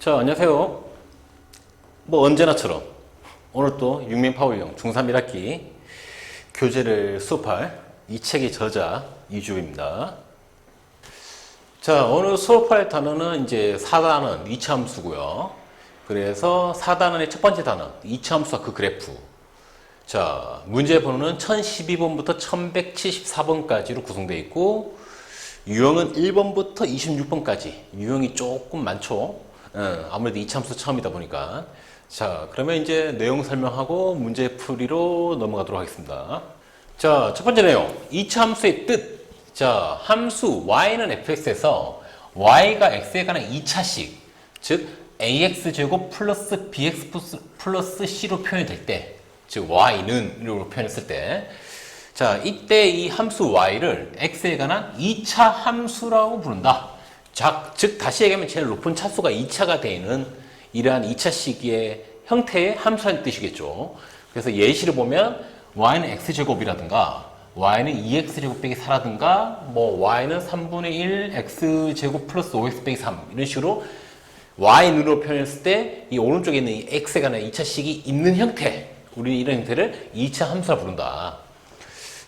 자, 안녕하세요. 뭐 언제나처럼 오늘 또 육민파워형 중3 1학기 교재를 수업할 이 책의 저자 이주입니다. 자, 오늘 수업할 단어는 이제 4단원 이차함수고요. 그래서 4단원의 첫 번째 단어 이차함수와 그 그래프. 자, 문제 번호는 1012번부터 1174번까지로 구성되어 있고 유형은 1번부터 26번까지. 유형이 조금 많죠. 아무래도 이차함수 처음이다 보니까. 자, 그러면 이제 내용 설명하고 문제 풀이로 넘어가도록 하겠습니다. 자, 첫 번째 내용. 이차함수의 뜻. 자, 함수 y는 fx에서 y가 x에 관한 2차식, 즉 ax제곱 플러스 bx 플러스 c로 표현이 될 때, 즉 y는 이렇게 표현했을 때, 자, 이때 이 함수 y를 x에 관한 2차 함수라고 부른다. 자, 즉 다시 얘기하면 제일 높은 차수가 2차가 되는 이러한 2차식의 형태의 함수라는 뜻이겠죠. 그래서 예시를 보면 y는 x제곱이라든가 y는 2x제곱 빼기 4라든가 뭐 y는 3분의 1 x제곱 플러스 5x 빼기 3 이런 식으로 y는으로 표현했을 때 이 오른쪽에 있는 이 x에 관한 2차식이 있는 형태, 우리는 이런 형태를 2차 함수라 부른다.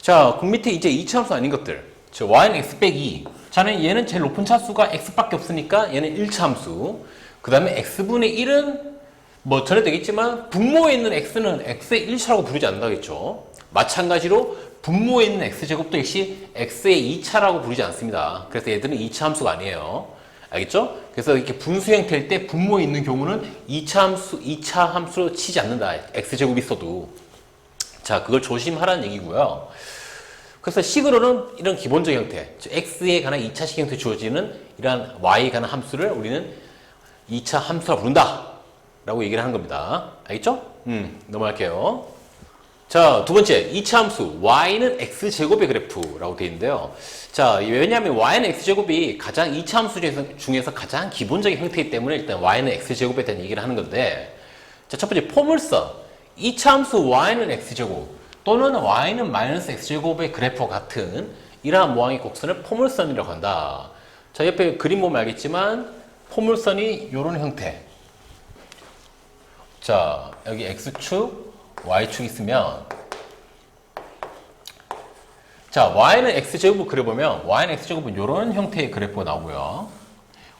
자, 그 밑에 이제 2차 함수 아닌 것들. 즉 y는 x 빼기 2. 자는 얘는 제일 높은 차수가 x밖에 없으니까 얘는 1차 함수. 그 다음에 x분의 1은 뭐 전에 되겠지만 분모에 있는 x는 x의 1차라고 부르지 않는다겠죠. 마찬가지로 분모에 있는 x제곱도 역시 x의 2차라고 부르지 않습니다. 그래서 얘들은 2차 함수가 아니에요. 알겠죠? 그래서 이렇게 분수 형태일 때 분모에 있는 경우는 2차 함수로 치지 않는다. x제곱이 있어도. 자, 그걸 조심하라는 얘기고요. 그래서 식으로는 이런 기본적 형태, 즉 x에 관한 2차식 형태 주어지는 이러한 y에 관한 함수를 우리는 2차 함수라 부른다 라고 얘기를 하는 겁니다. 알겠죠? 넘어갈게요. 자, 두 번째 2차 함수 y는 x제곱의 그래프라고 되어 있는데요. 자, 왜냐하면 y는 x제곱이 가장 2차 함수 중에서 가장 기본적인 형태이기 때문에 일단 y는 x제곱에 대한 얘기를 하는 건데, 자, 첫 번째 포물선 2차 함수 y는 x제곱 또는 y는 마이너스 x제곱의 그래프와 같은 이러한 모양의 곡선을 포물선이라고 한다. 자, 옆에 그림 보면 알겠지만 포물선이 이런 형태. 자, 여기 x축, y축 있으면, 자, y는 x제곱을 그려보면 y는 x제곱은 이런 형태의 그래프가 나오고요.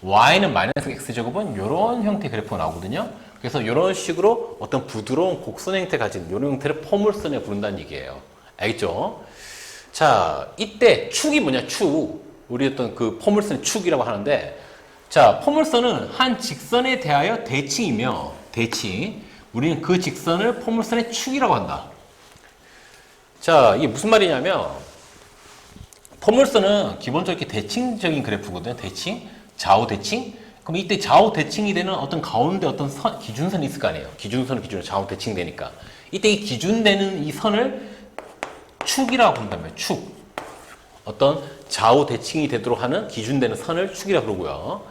y는 마이너스 x제곱은 이런 형태의 그래프가 나오거든요. 그래서 이런 식으로 어떤 부드러운 곡선 형태 가진 이런 형태를 포물선에 부른다는 얘기예요. 알겠죠? 자, 이때 축이 뭐냐, 축. 우리 어떤 그 포물선의 축이라고 하는데, 자, 포물선은 한 직선에 대하여 대칭이며, 대칭. 우리는 그 직선을 포물선의 축이라고 한다. 자, 이게 무슨 말이냐면, 포물선은 기본적으로 이렇게 대칭적인 그래프거든요. 대칭. 좌우 대칭. 그럼 이때 좌우 대칭이 되는 어떤 가운데 어떤 기준선이 있을 거 아니에요. 기준선을 기준으로 좌우 대칭되니까. 이때 이 기준되는 이 선을 축이라고 부른다면 축. 어떤 좌우 대칭이 되도록 하는 기준되는 선을 축이라고 부르고요.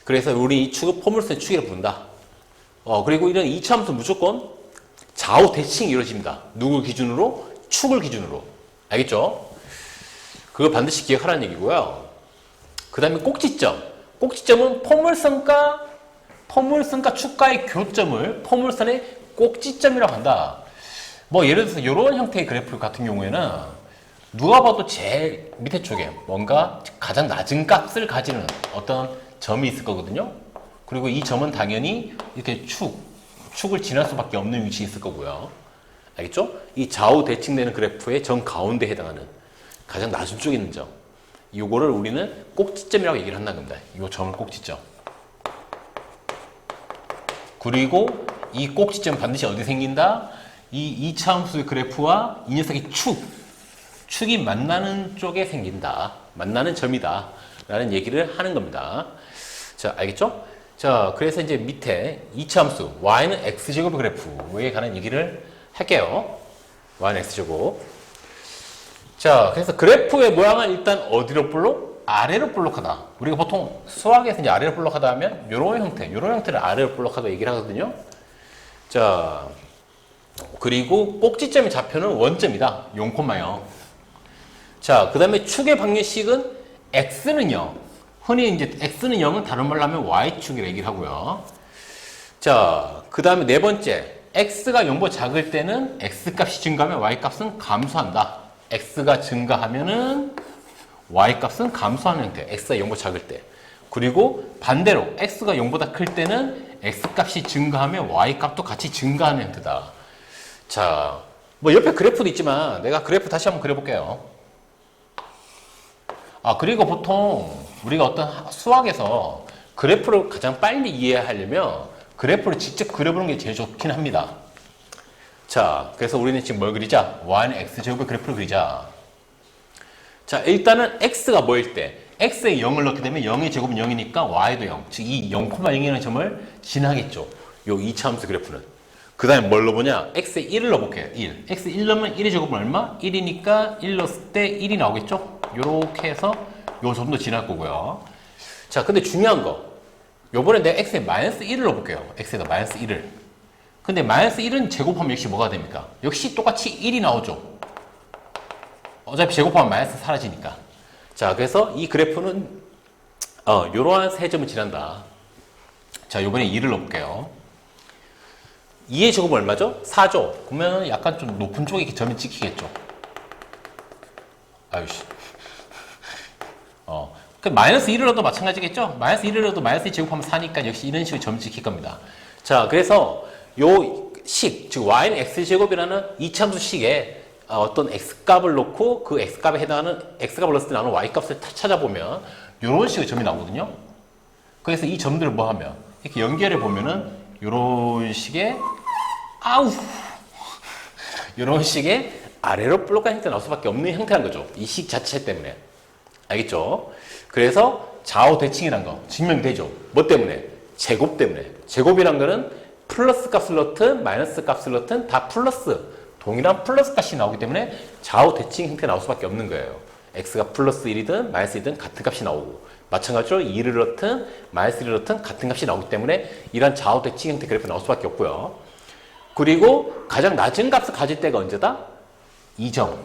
그래서 우리 이 축을 포물선의 축이라고 부른다. 그리고 이런 2차 함수 무조건 좌우 대칭이 이루어집니다. 누구 기준으로? 축을 기준으로. 알겠죠? 그거 반드시 기억하라는 얘기고요. 그 다음에 꼭지점. 꼭지점은 포물선과 축과의 교점을 포물선의 꼭지점이라고 한다. 뭐 예를 들어서 이런 형태의 그래프 같은 경우에는 누가 봐도 제일 밑에 쪽에 뭔가 가장 낮은 값을 가지는 어떤 점이 있을 거거든요. 그리고 이 점은 당연히 이렇게 축을 지날 수밖에 없는 위치에 있을 거고요. 알겠죠? 이 좌우 대칭되는 그래프의 정 가운데에 해당하는 가장 낮은 쪽에 있는 점. 요거를 우리는 꼭지점이라고 얘기를 한다는 겁니다. 이 점을 꼭지점. 그리고 이 꼭지점 반드시 어디 생긴다? 이 2차 함수의 그래프와 이 녀석의 축이 만나는 쪽에 생긴다. 만나는 점이다. 라는 얘기를 하는 겁니다. 자, 알겠죠? 자, 그래서 이제 밑에 2차 함수 y는 x제곱의 그래프에 관한 얘기를 할게요. y는 x제곱. 자, 그래서 그래프의 모양은 일단 어디로 볼록? 아래로 볼록하다. 우리가 보통 수학에서 이제 아래로 볼록하다 하면 이런 형태를 아래로 볼록하다 얘기를 하거든요. 자, 그리고 꼭지점의 좌표는 원점이다. 0,0. 자, 그 다음에 축의 방정식은 x는요. 흔히 이제 x는 0은 다른 말로 하면 y축이라 얘기를 하고요. 자, 그 다음에 네 번째. x가 0보다 작을 때는 x값이 증가하면 y값은 감소한다. x가 증가하면은 y값은 감소하는 형태. x가 0보다 작을 때. 그리고 반대로 x가 0보다 클 때는 x값이 증가하면 y값도 같이 증가하는 형태다. 자, 뭐 옆에 그래프도 있지만 내가 그래프 다시 한번 그려볼게요. 그리고 보통 우리가 어떤 수학에서 그래프를 가장 빨리 이해하려면 그래프를 직접 그려보는 게 제일 좋긴 합니다. 자, 그래서 우리는 지금 뭘 그리자? y는 x제곱의 그래프를 그리자. 자, 일단은 x가 뭐일 때? x에 0을 넣게 되면 0의 제곱은 0이니까 y도 0. 즉, 이 0,0이라는 점을 지나겠죠. 요 2차함수 그래프는. 그 다음에 뭘 넣어보냐? x에 1을 넣어볼게요. 1. x 1 넣으면 1의 제곱은 얼마? 1이니까 1 넣었을 때 1이 나오겠죠? 요렇게 해서 요 점도 지날 거고요. 자, 근데 중요한 거. 요번에 내가 x에 마이너스 1을 넣어볼게요. x에다 마이너스 1을. 근데 마이너스 1은 제곱하면 역시 뭐가 됩니까? 역시 똑같이 1이 나오죠. 어차피 제곱하면 마이너스 사라지니까. 자, 그래서 이 그래프는 요러한 세 점을 지난다. 자, 요번에 2를 넣어볼게요. 2의 제곱은 얼마죠? 4죠? 그러면 약간 좀 높은 쪽에 이렇게 점이 찍히겠죠. 아유씨. 그 마이너스 1을 넣어도 마찬가지겠죠? 마이너스 1을 넣어도 마이너스 2 제곱하면 4니까 역시 이런 식으로 점이 찍힐 겁니다. 자, 그래서 요 식, 즉 y는 x제곱이라는 이차함수식에 어떤 x값을 놓고 그 x값에 해당하는 x값을 넣었을 때 나오는 y값을 찾아보면 이런 식의 점이 나오거든요. 그래서 이 점들을 뭐 하면 이렇게 연결해 보면은 이런 식의 이런 식의 아래로 볼록한 형태가 나올 수밖에 없는 형태라는 거죠. 이 식 자체 때문에. 알겠죠? 그래서 좌우 대칭이란 거 증명되죠. 뭐 때문에? 제곱 때문에. 제곱이란 거는 플러스 값을 넣든 마이너스 값을 넣든 다 플러스, 동일한 플러스 값이 나오기 때문에 좌우 대칭 형태가 나올 수밖에 없는 거예요. x가 플러스 1이든 마이너스 1이든 같은 값이 나오고, 마찬가지로 2를 넣든 마이너스 1을 넣든 같은 값이 나오기 때문에 이런 좌우 대칭 형태 그래프가 나올 수밖에 없고요. 그리고 가장 낮은 값을 가질 때가 언제다? 2점,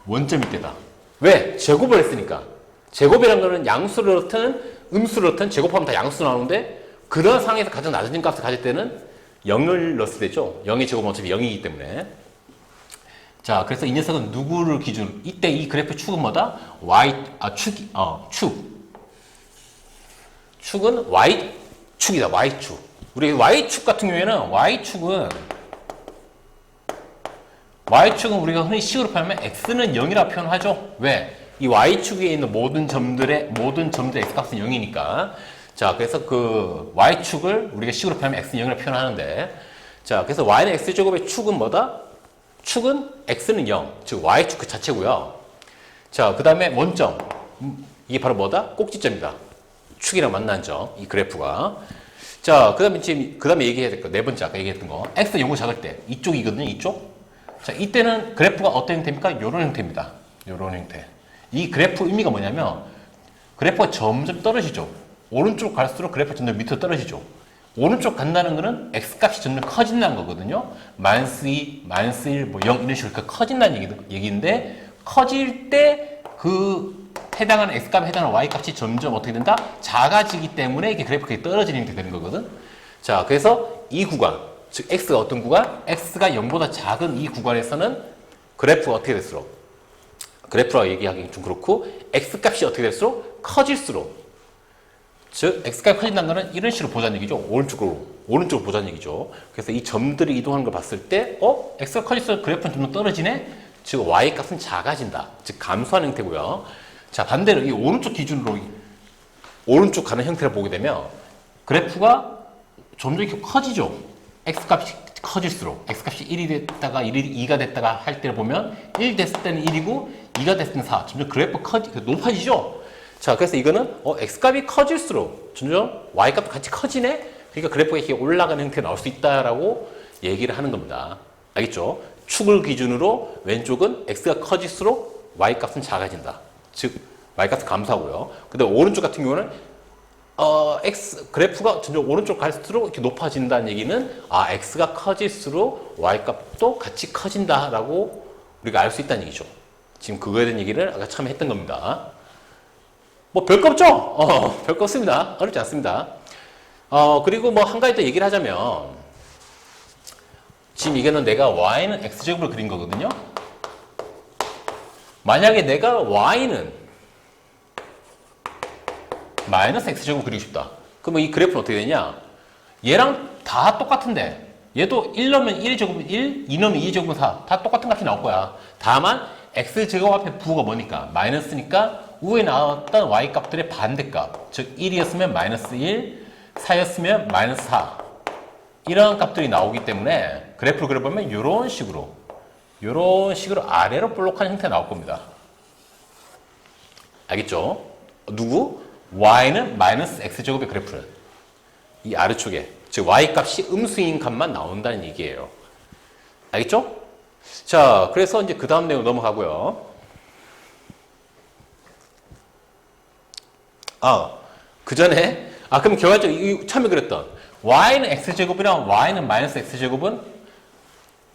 원점일 때다. 왜? 제곱을 했으니까. 제곱이란 거는 양수를 넣든 음수를 넣든 제곱하면 다 양수 나오는데, 그런 상황에서 가장 낮은 값을 가질 때는 0을 넣었을 때죠. 0의 제곱은 어차피 0이기 때문에. 자, 그래서 이 녀석은 누구를 기준으로, 이때 이 그래프 축은 뭐다? 축은 Y축이다. Y축. 우리 Y축 같은 경우에는 Y축은 우리가 흔히 식으로 표현하면 X는 0이라고 표현하죠. 왜? 이 Y축에 있는 모든 점들의 X값은 0이니까. 자, 그래서 그 Y축을 우리가 식으로 표현하면 X는 0이라고 표현하는데, 자, 그래서 Y는 X제곱의 축은 뭐다? 축은 X는 0, 즉 Y축 그 자체고요. 자, 그 다음에 원점. 이게 바로 뭐다? 꼭지점이다. 축이랑 만난 점, 이 그래프가. 자, 그 다음에 얘기해야 될 거, 네 번째 아까 얘기했던 거. X가 0보다 작을 때, 이쪽이거든요, 이쪽. 자, 이때는 그래프가 어떤 형태입니까? 이런 형태입니다. 이런 형태. 이 그래프 의미가 뭐냐면, 그래프가 점점 떨어지죠. 오른쪽 갈수록 그래프가 점점 밑으로 떨어지죠. 오른쪽 간다는 거는 X값이 점점 커진다는 거거든요. 마이너스 2, 마이너스 1, 뭐 0 이런 식으로 커진다는 얘기인데, 커질 때 그 해당하는 X값에 해당하는 Y값이 점점 어떻게 된다? 작아지기 때문에 이렇게 그래프가 떨어지는 형태가 되는 거거든. 자, 그래서 이 구간, 즉 X가 어떤 구간? X가 0보다 작은 이 구간에서는 그래프가 어떻게 될수록, 그래프라고 얘기하기 좀 그렇고, X값이 어떻게 될수록 커질수록, 즉 X값이 커진다는 거는 이런 식으로 보자는 얘기죠. 오른쪽으로 보자는 얘기죠. 그래서 이 점들이 이동하는 걸 봤을 때 X가 커질수록 그래프는 좀 더 떨어지네? 즉 Y값은 작아진다. 즉 감소하는 형태고요. 자, 반대로 이 오른쪽 기준으로 오른쪽 가는 형태를 보게 되면 그래프가 점점 이렇게 커지죠. X값이 커질수록 X값이 1이 됐다가 2가 됐다가 할 때를 보면 1 됐을 때는 1이고 2가 됐을 때는 4. 점점 그래프 높아지죠. 자, 그래서 이거는 X값이 커질수록 점점 Y값도 같이 커지네? 그러니까 그래프가 이렇게 올라가는 형태가 나올 수 있다라고 얘기를 하는 겁니다. 알겠죠? 축을 기준으로 왼쪽은 X가 커질수록 Y값은 작아진다. 즉 Y값은 감소하고요. 근데 오른쪽 같은 경우는 그래프가 점점 오른쪽 갈수록 이렇게 높아진다는 얘기는 X가 커질수록 Y값도 같이 커진다라고 우리가 알 수 있다는 얘기죠. 지금 그거에 대한 얘기를 아까 처음에 했던 겁니다. 뭐 별거 없죠? 별거 없습니다. 어렵지 않습니다. 그리고 뭐 한 가지 더 얘기를 하자면, 지금 이거는 내가 y는 x제곱을 그린 거거든요. 만약에 내가 y는 마이너스 x제곱 그리고 싶다. 그러면 이 그래프는 어떻게 되냐? 얘랑 다 똑같은데, 얘도 1 넣으면 1의 제곱은 1, 2 넣으면 2의 제곱은 4. 다 똑같은 값이 나올 거야. 다만 x제곱 앞에 부호가 뭐니까? 마이너스니까 위에 나왔던 y 값들의 반대값. 즉 1이었으면 마이너스 1, 4였으면 마이너스 4. 이런 값들이 나오기 때문에 그래프를 그려보면 이런 식으로 아래로 볼록한 형태가 나올 겁니다. 알겠죠? 누구? y는 마이너스 x제곱의 그래프는 이 아래쪽에, 즉 y값이 음수인 값만 나온다는 얘기예요. 알겠죠? 자, 그래서 이제 그 다음 내용 넘어가고요. 그 전에, 그럼 결과적으로 처음에 그랬던 y는 x제곱이랑 y는 마이너스 x제곱은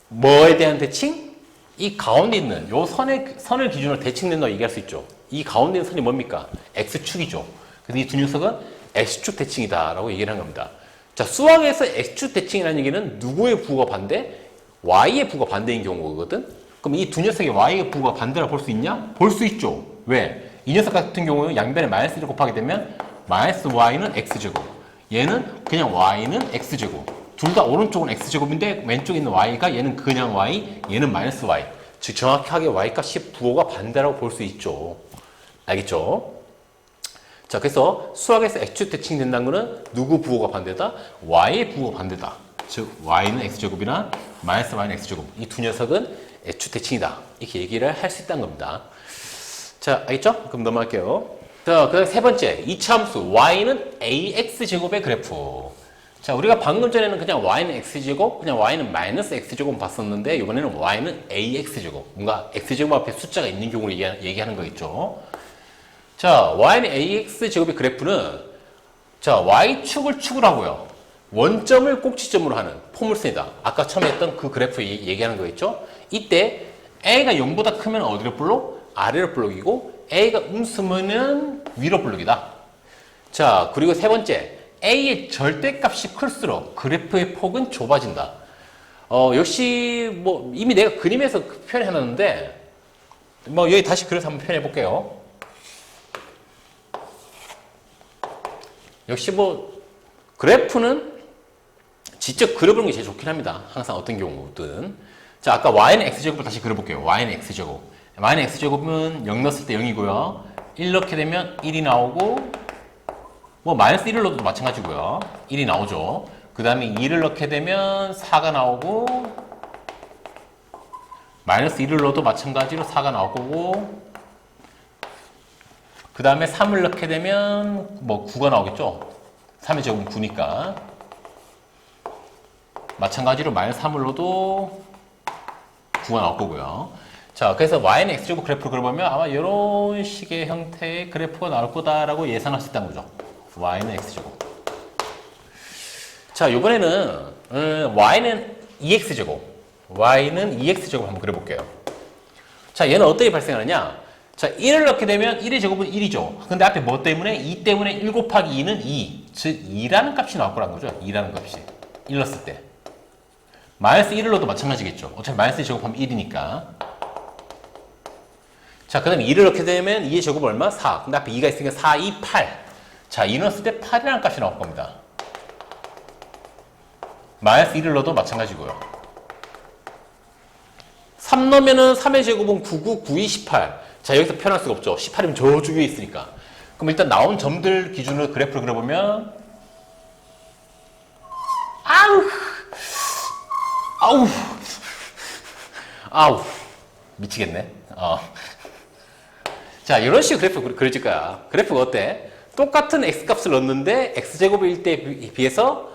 뭐에 대한 대칭? 이 가운데 있는 요 선을 기준으로 대칭된다고 얘기할 수 있죠. 이 가운데 있는 선이 뭡니까? x축이죠. 그래서 이 두 녀석은 x축 대칭이다라고 얘기를 한 겁니다. 자, 수학에서 x축 대칭이라는 얘기는 누구의 부호가 반대? y의 부호가 반대인 경우거든? 그럼 이 두 녀석의 y의 부호가 반대라고 볼 수 있냐? 볼 수 있죠. 왜? 이 녀석 같은 경우는 양변에 마이너스 1을 곱하게 되면 마이너스 y는 x제곱, 얘는 그냥 y는 x제곱. 둘 다 오른쪽은 x제곱인데 왼쪽에 있는 y가 얘는 그냥 y, 얘는 마이너스 y. 즉 정확하게 y값이 부호가 반대라고 볼 수 있죠. 알겠죠? 자, 그래서 수학에서 x축 대칭이 된다는 것은 누구 부호가 반대다? y의 부호가 반대다. 즉 y는 x제곱이나 마이너스 y는 x제곱. 이 두 녀석은 x축 대칭이다. 이렇게 얘기를 할 수 있다는 겁니다. 자, 알겠죠? 그럼 넘어갈게요. 자, 그 다음 세 번째, 이차함수 y는 ax제곱의 그래프. 자, 우리가 방금 전에는 그냥 y는 x제곱, 그냥 y는 마이너스 x제곱 봤었는데 이번에는 y는 ax제곱. 뭔가 x제곱 앞에 숫자가 있는 경우를 얘기하는 거 있죠. 자, y는 ax제곱의 그래프는, 자, y축을 축을 하고요, 원점을 꼭지점으로 하는 포물선이다. 아까 처음에 했던 그 그래프 얘기하는 거 있죠. 이때 a가 0보다 크면 어디로 볼록? 아래로 볼록이고, a가 음수면은 위로 볼록이다. 자, 그리고 세 번째, a의 절대값이 클수록 그래프의 폭은 좁아진다. 역시 뭐 이미 내가 그림에서 표현해놨는데 뭐 여기 다시 그려서 한번 표현해 볼게요. 역시 뭐 그래프는 직접 그려보는 게 제일 좋긴 합니다. 항상 어떤 경우든. 자, 아까 y는 x제곱을 다시 그려볼게요. y는 x제곱. y는 x제곱은 0 넣었을 때 0이고요. 1 넣게 되면 1이 나오고, 뭐 마이너스 1을 넣어도 마찬가지고요. 1이 나오죠. 그 다음에 2를 넣게 되면 4가 나오고, 마이너스 1을 넣어도 마찬가지로 4가 나올 거고, 그 다음에 3을 넣게 되면 뭐 9가 나오겠죠. 3의 제곱은 9니까. 마찬가지로 마이너스 3을 넣어도 9가 나올 거고요. 자, 그래서 y는 x제곱 그래프를 그려보면 아마 이런 식의 형태의 그래프가 나올 거다라고 예상할 수 있다는 거죠. y는 x제곱. 자, 이번에는 y는 2x제곱. y는 2x제곱 한번 그려볼게요. 자, 얘는 어떻게 발생하느냐? 자, 1을 넣게 되면 1의 제곱은 1이죠. 근데 앞에 뭐 때문에? 2 때문에 1 곱하기 2는 2. 즉, 2라는 값이 나올 거란 거죠. 2라는 값이. 1 넣었을 때. 마이너스 1을 넣어도 마찬가지겠죠. 어차피 마이너스 2 제곱하면 1이니까. 자, 그 다음에 2를 넣게 되면 2의 제곱은 얼마? 4. 근데 앞에 2가 있으니까 4, 2, 8. 자, 2 넣었을 때 8이라는 값이 나올 겁니다. 마이너스 1을 넣어도 마찬가지고요. 3 넣으면은 3의 제곱은 9, 9, 9, 2, 18. 자, 여기서 표현할 수가 없죠. 18이면 저쪽 위에 있으니까. 그럼 일단 나온 점들 기준으로 그래프를 그려보면, 아우, 미치겠네. 자, 이런 식으로 그래프 그려질 거야. 그래프가 어때? 똑같은 x값을 넣었는데 x제곱일 때에 비해서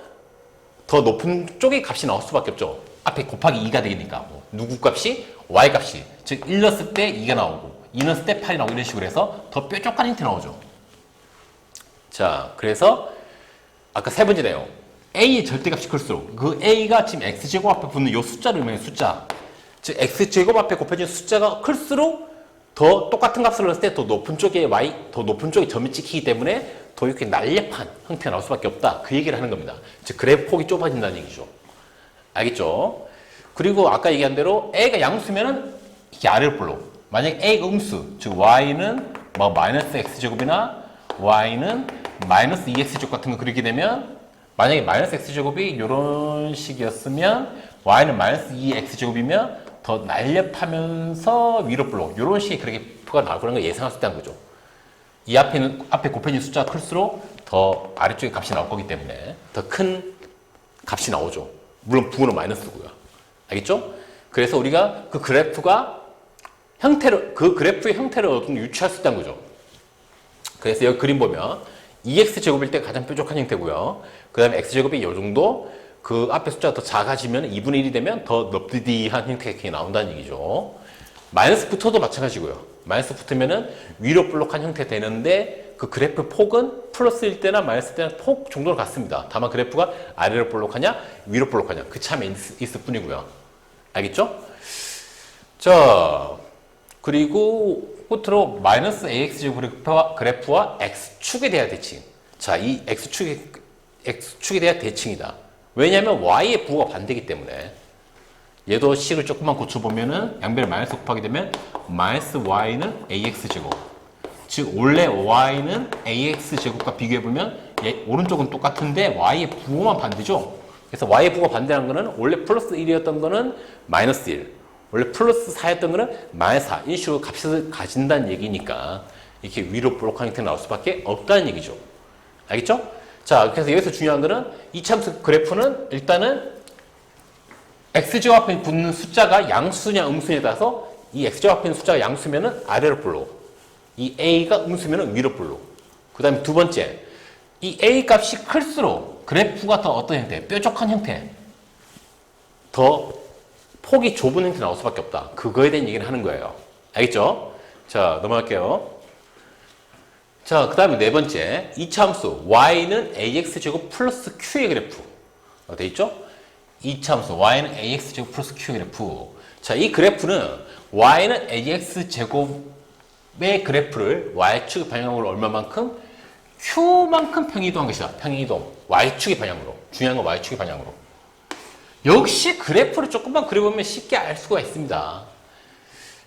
더 높은 쪽의 값이 나올 수밖에 없죠. 앞에 곱하기 2가 되니까. 누구 값이? y 값이. 즉 1 넣었을 때 2가 나오고 2 넣었을 때 8이 나오고 이런 식으로 해서 더 뾰족한 힌트 나오죠. 자, 그래서 아까 세 번째 내용. a의 절대값이 클수록 그 a가 지금 x제곱 앞에 붙는 이 숫자를 의미하는 숫자. 즉 x제곱 앞에 곱해진 숫자가 클수록 더 똑같은 값을 넣었을 때 더 높은 쪽에 더 높은 쪽에 점이 찍히기 때문에 더 이렇게 날렵한 형태가 나올 수밖에 없다. 그 얘기를 하는 겁니다. 즉 그래프 폭이 좁아진다는 얘기죠. 알겠죠? 그리고 아까 얘기한 대로 A가 양수면은 이게 아래로 볼로. 만약에 A가 음수, 즉 Y는 뭐 마이너스 X제곱이나 Y는 마이너스 2X제곱 같은 거 그리게 되면 만약에 마이너스 X제곱이 이런 식이었으면 Y는 마이너스 2X제곱이면 더 날렵하면서 위로 볼로. 이런 식의 그래프가 나올 거라는 걸 예상할 수 있다는 거죠. 이 앞에 곱해진 숫자가 클수록 더 아래쪽에 값이 나올 거기 때문에 더 큰 값이 나오죠. 물론 부호는 마이너스고요. 알겠죠? 그래서 우리가 그 그래프의 형태를 어느 정도 유추할 수 있다는 거죠. 그래서 여기 그림 보면 2x제곱일 때 가장 뾰족한 형태고요. 그 다음에 x제곱이 이 정도 그 앞에 숫자가 더 작아지면 2분의 1이 되면 더 넙디디한 형태가 이렇게 나온다는 얘기죠. 마이너스 붙어도 마찬가지고요. 마이너스 붙으면은 위로 볼록한 형태 되는데 그 그래프 폭은 플러스일 때나 마이너스일 때나 폭 정도로 같습니다. 다만 그래프가 아래로 볼록하냐 위로 볼록하냐 그 차이만 있을 뿐이고요. 알겠죠? 자, 그리고 끝으로 마이너스 AX제곱 그래프와 X축에 대한 대칭. 자, 이 X축에 대한 대칭이다. 왜냐하면 Y의 부호가 반대이기 때문에 얘도 식을 조금만 고쳐보면은 양변을 마이너스 곱하게 되면 마이너스 Y는 AX제곱. 즉 원래 Y는 AX제곱과 비교해보면 얘 오른쪽은 똑같은데 Y의 부호만 반대죠. 그래서 Y의 부호가 반대라는 거는 원래 플러스 1이었던 거는 마이너스 1. 원래 플러스 4였던 거는 마이너스 4. 이런 식으로 값을 가진다는 얘기니까 이렇게 위로 볼록한 형태가 나올 수밖에 없다는 얘기죠. 알겠죠? 자, 그래서 여기서 중요한 거는 이 참수 그래프는 일단은 x제곱 앞에 붙는 숫자가 양수냐 음수냐에 따라서 이 x제곱 앞에 있는 숫자가 양수면은 아래로 볼록, 이 a가 음수면은 위로 볼록. 그 다음에 두 번째, 이 a 값이 클수록 그래프가 더 어떤 형태? 뾰족한 형태, 더 폭이 좁은 형태 나올 수밖에 없다. 그거에 대한 얘기를 하는 거예요. 알겠죠? 자, 넘어갈게요. 자, 그 다음에 네 번째, 이차함수 y는 ax제곱 플러스 q의 그래프 돼 있죠? 이차함수 y는 ax제곱 플러스 q의 그래프. 자, 이 그래프는 y는 ax제곱의 그래프를 y축의 방향으로 얼마만큼? q만큼 평이동한 것이다. 평이동. y축의 방향으로. 중요한 건 y축의 방향으로. 역시 그래프를 조금만 그려보면 쉽게 알 수가 있습니다.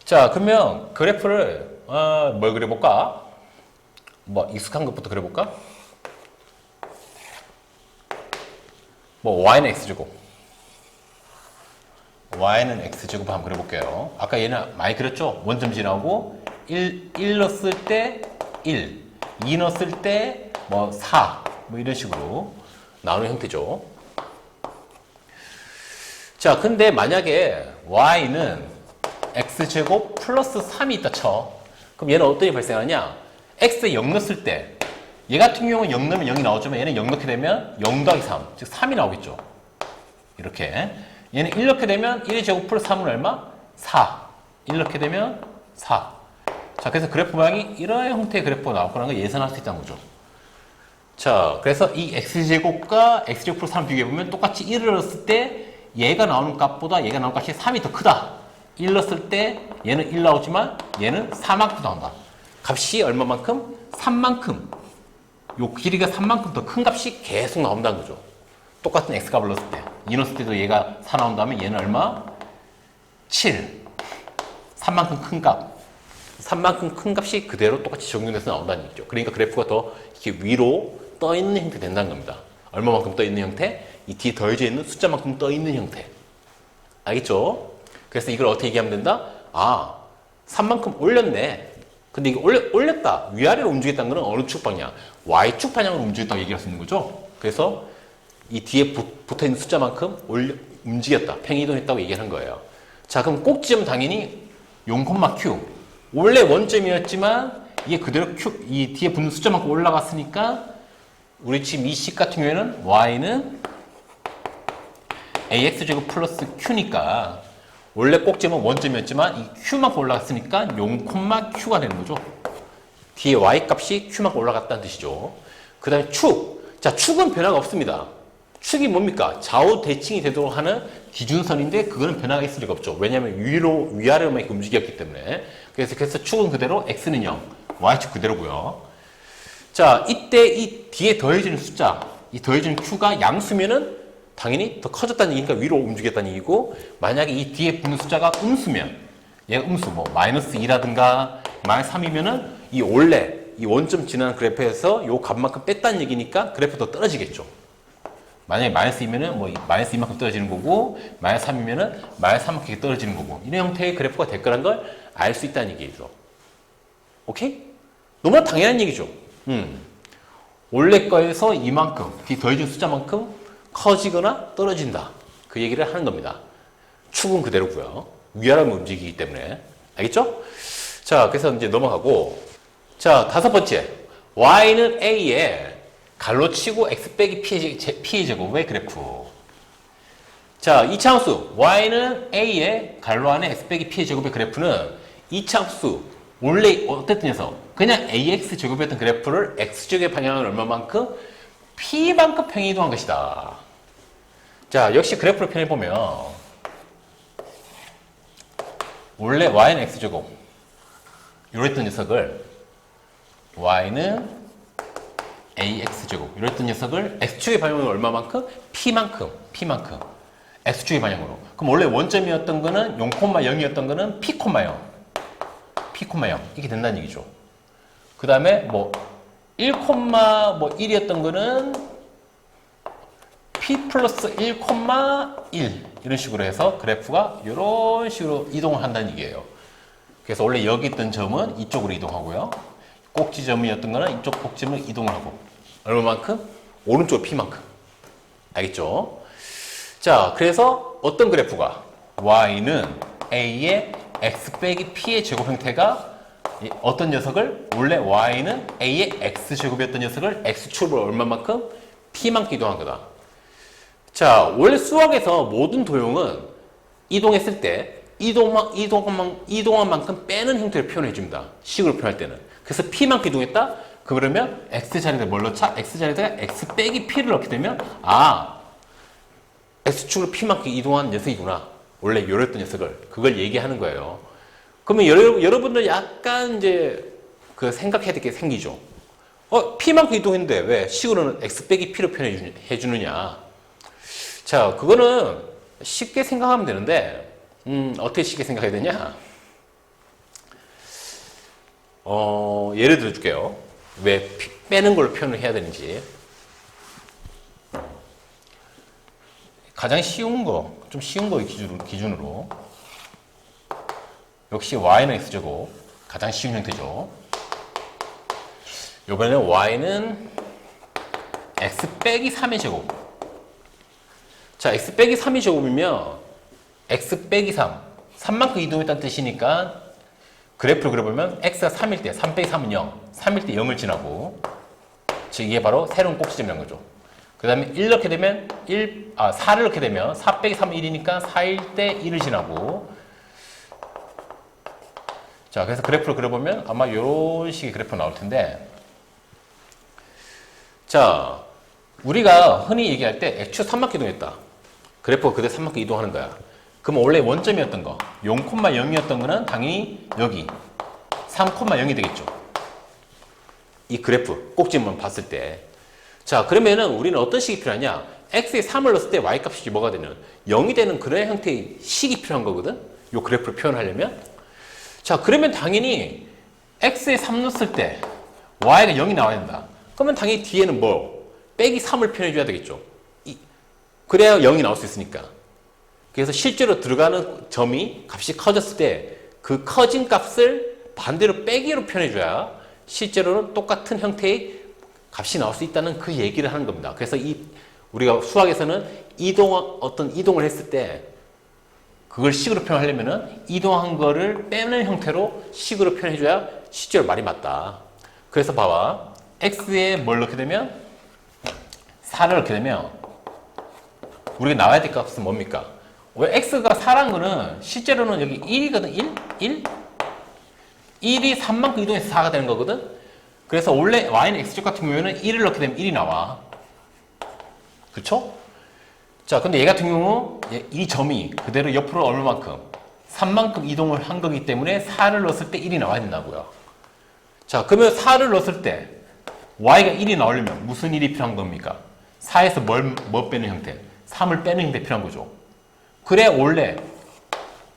자, 그러면 그래프를 뭘 그려볼까? 뭐 익숙한 것부터 그려볼까? 뭐 y는 x제곱, y는 x제곱 한번 그려볼게요. 아까 얘는 많이 그렸죠? 원점 지나고 1 넣었을 때 1, 2 넣었을 때 뭐 4, 뭐 이런 식으로 나오는 형태죠. 자, 근데 만약에 y는 x제곱 플러스 3이 있다 쳐. 그럼 얘는 어떤 일이 발생하냐? x에 0 넣었을 때, 얘 같은 경우는 0 넣으면 0이 나오지만 얘는 0 넣게 되면 0 더하기 3, 즉 3이 나오겠죠. 이렇게. 얘는 1 넣게 되면 1의 제곱 플러스 3은 얼마? 4. 1 넣게 되면 4. 자, 그래서 그래프 모양이 이런 형태의 그래프가 나올 거라는 걸 예상할 수 있다는 거죠. 자, 그래서 이 x제곱과 x제곱 플러스 3 비교해보면 똑같이 1을 넣었을 때 얘가 나오는 값보다 얘가 나오는 값이 3이 더 크다. 1 넣었을 때 얘는 1 나오지만 얘는 4만큼 나온다. 값이 얼마만큼? 3만큼. 요 길이가 3만큼 더 큰 값이 계속 나온다는 거죠. 똑같은 x값을 넣었을 때. 2 넣었을 때도 얘가 4 나온다면 얘는 얼마? 7. 3만큼 큰 값. 3만큼 큰 값이 그대로 똑같이 적용돼서 나온다는 얘기죠. 그러니까 그래프가 더 이렇게 위로 떠 있는 형태 된다는 겁니다. 얼마만큼 떠 있는 형태? 이 뒤에 더해져 있는 숫자만큼 떠 있는 형태. 알겠죠? 그래서 이걸 어떻게 얘기하면 된다? 아, 3만큼 올렸네. 근데 이거 올렸다. 위아래로 움직였다는 거는 어느 축 방향? Y축 방향으로 움직였다고 얘기할 수 있는 거죠. 그래서 이 뒤에 붙어 있는 숫자만큼 움직였다. 평이동했다고 얘기하는 거예요. 자, 그럼 꼭지점은 당연히 0,Q. 원래 원점이었지만 이게 그대로 Q, 이 뒤에 붙는 숫자만큼 올라갔으니까 우리 지금 이 식 같은 경우에는 Y는 AX제곱 플러스 Q니까 원래 꼭지점은 원점이었지만 이 Q만큼 올라갔으니까 0,Q가 되는 거죠. 뒤에 Y 값이 Q만큼 올라갔다는 뜻이죠. 그 다음에 축. 자, 축은 변화가 없습니다. 축이 뭡니까? 좌우 대칭이 되도록 하는 기준선인데 그거는 변화가 있을 리가 없죠. 왜냐하면 위아래로만 움직였기 때문에. 그래서 축은 그대로 x는 0, y축 그대로고요. 자, 이때 이 뒤에 더해지는 숫자, 이 더해지는 q가 양수면은 당연히 더 커졌다는 얘기니까 위로 움직였다는 얘기고, 만약에 이 뒤에 붙는 숫자가 음수면, 얘가 음수, 뭐 마이너스 2라든가 마이너스 3이면은 이 원래 이 원점 지나는 그래프에서 요 값만큼 뺐다는 얘기니까 그래프 더 떨어지겠죠. 만약에 마이너스 2면은 뭐 마이너스 2만큼 떨어지는 거고, 마이너스 3이면은 마이너스 3만큼 떨어지는 거고, 이런 형태의 그래프가 될 거란 걸 알 수 있다는 얘기죠. 오케이? 너무나 당연한 얘기죠. 원래 거에서 이만큼, 더해진 숫자만큼 커지거나 떨어진다. 그 얘기를 하는 겁니다. 축은 그대로고요. 위아래로 움직이기 때문에. 알겠죠? 자, 그래서 이제 넘어가고, 자, 5번째. y는 a에 갈로치고 x 빼기 p의 제곱의 그래프. 자, 이차함수 y는 a에 갈로 안에 x 빼기 p의 제곱의 그래프는 이차함수 원래 어땠던 녀석? 그냥 ax 제곱이었던 그래프를 x축의 방향을 얼마만큼? p만큼 평행 이동한 것이다. 자, 역시 그래프를 표현해보면 원래 y는 x제곱 이랬던 녀석을 y는 ax제곱 이랬던 녀석을 x축의 방향으로 얼마만큼? p만큼 x축의 방향으로. 그럼 원래 원점이었던 거는 0,0이었던 거는 p,0 이렇게 된다는 얘기죠. 그 다음에 뭐 1,1이었던 거는 p 플러스 1,1 이런 식으로 해서 그래프가 이런 식으로 이동을 한다는 얘기예요. 그래서 원래 여기 있던 점은 이쪽으로 이동하고요. 꼭지점이었던 거는 이쪽 꼭지점을 이동을 하고, 얼마만큼? 오른쪽 p만큼. 알겠죠? 자, 그래서 어떤 그래프가 y는 a의 x 빼기 p의 제곱 형태가 어떤 녀석을 원래 y는 a의 x제곱이었던 녀석을 x축으로 얼마만큼? p만큼 이동한 거다. 자, 원래 수학에서 모든 도형은 이동했을 때 이동한 만큼 빼는 형태를 표현해 줍니다. 식으로 표현할 때는. 그래서 p만큼 이동했다? 그러면 x자리에다 뭘 넣자? x자리에다가 x 빼기 p를 넣게 되면 x축으로 p만큼 이동한 녀석이구나. 원래 이랬던 녀석을. 그걸 얘기하는 거예요. 그러면 여러분들 약간 이제 그 생각해야 될 게 생기죠. p만큼 이동했는데 왜 식으로는 x 빼기 p로 표현해 주느냐. 자, 그거는 쉽게 생각하면 되는데, 어떻게 쉽게 생각해야 되냐? 예를 들어 줄게요. 왜 빼는 걸 표현을 해야 되는지. 가장 쉬운 거, 좀 쉬운 거 기준으로. 역시 y는 x제곱. 가장 쉬운 형태죠. 이번에는 y는 x 빼기 3의 제곱. 자, x 빼기 3의 제곱이면 x 빼기 3. 3만큼 이동했다는 뜻이니까 그래프를 그려보면 x가 3일 때 3 빼기 3은 0. 3일 때 0을 지나고, 즉 이게 바로 새로운 꼭지점이라는 거죠. 그 다음에 1 넣게 되면 4를 넣게 되면 4 빼기 3은 1이니까 4일 때 1을 지나고, 자, 그래서 그래프를 그려보면 아마 이런 식의 그래프가 나올 텐데, 자, 우리가 흔히 얘기할 때 x축 3만큼 이동했다. 그래프가 그대로 3만큼 이동하는 거야. 그럼 원래 원점이었던 거, 0,0이었던 거는 당연히 여기 3,0이 되겠죠. 이 그래프 꼭지만 봤을 때. 자, 그러면은 우리는 어떤 식이 필요하냐? x에 3을 넣었을 때 y값이 뭐가 되는? 0이 되는 그런 형태의 식이 필요한 거거든. 이 그래프를 표현하려면. 자, 그러면 당연히 x에 3 넣었을 때 y가 0이 나와야 된다. 그러면 당연히 뒤에는 뭐? 빼기 3을 표현해 줘야 되겠죠. 그래야 0이 나올 수 있으니까. 그래서 실제로 들어가는 점이 값이 커졌을 때 그 커진 값을 반대로 빼기로 표현해 줘야 실제로는 똑같은 형태의 값이 나올 수 있다는 그 얘기를 하는 겁니다. 그래서 우리가 수학에서는 어떤 이동을 했을 때 그걸 식으로 표현하려면은 이동한 거를 빼는 형태로 식으로 표현해 줘야 실제로 말이 맞다. 그래서 봐봐. x에 뭘 넣게 되면 4를 넣게 되면 우리가 나와야 될 값은 뭡니까? 왜 x가 4란 거는 실제로는 여기 1이거든. 1? 1이 3만큼 이동해서 4가 되는 거거든. 그래서 원래 y는 x축 같은 경우에는 1을 넣게 되면 1이 나와. 그쵸? 자, 근데 얘 같은 경우 이 점이 그대로 옆으로 얼마만큼? 3만큼 이동을 한 거기 때문에 4를 넣었을 때 1이 나와야 된다고요. 자, 그러면 4를 넣었을 때 y가 1이 나오려면 무슨 일이 필요한 겁니까? 4에서 뭐 빼는 형태? 3을 빼는 형태 필요한 거죠. 그래 원래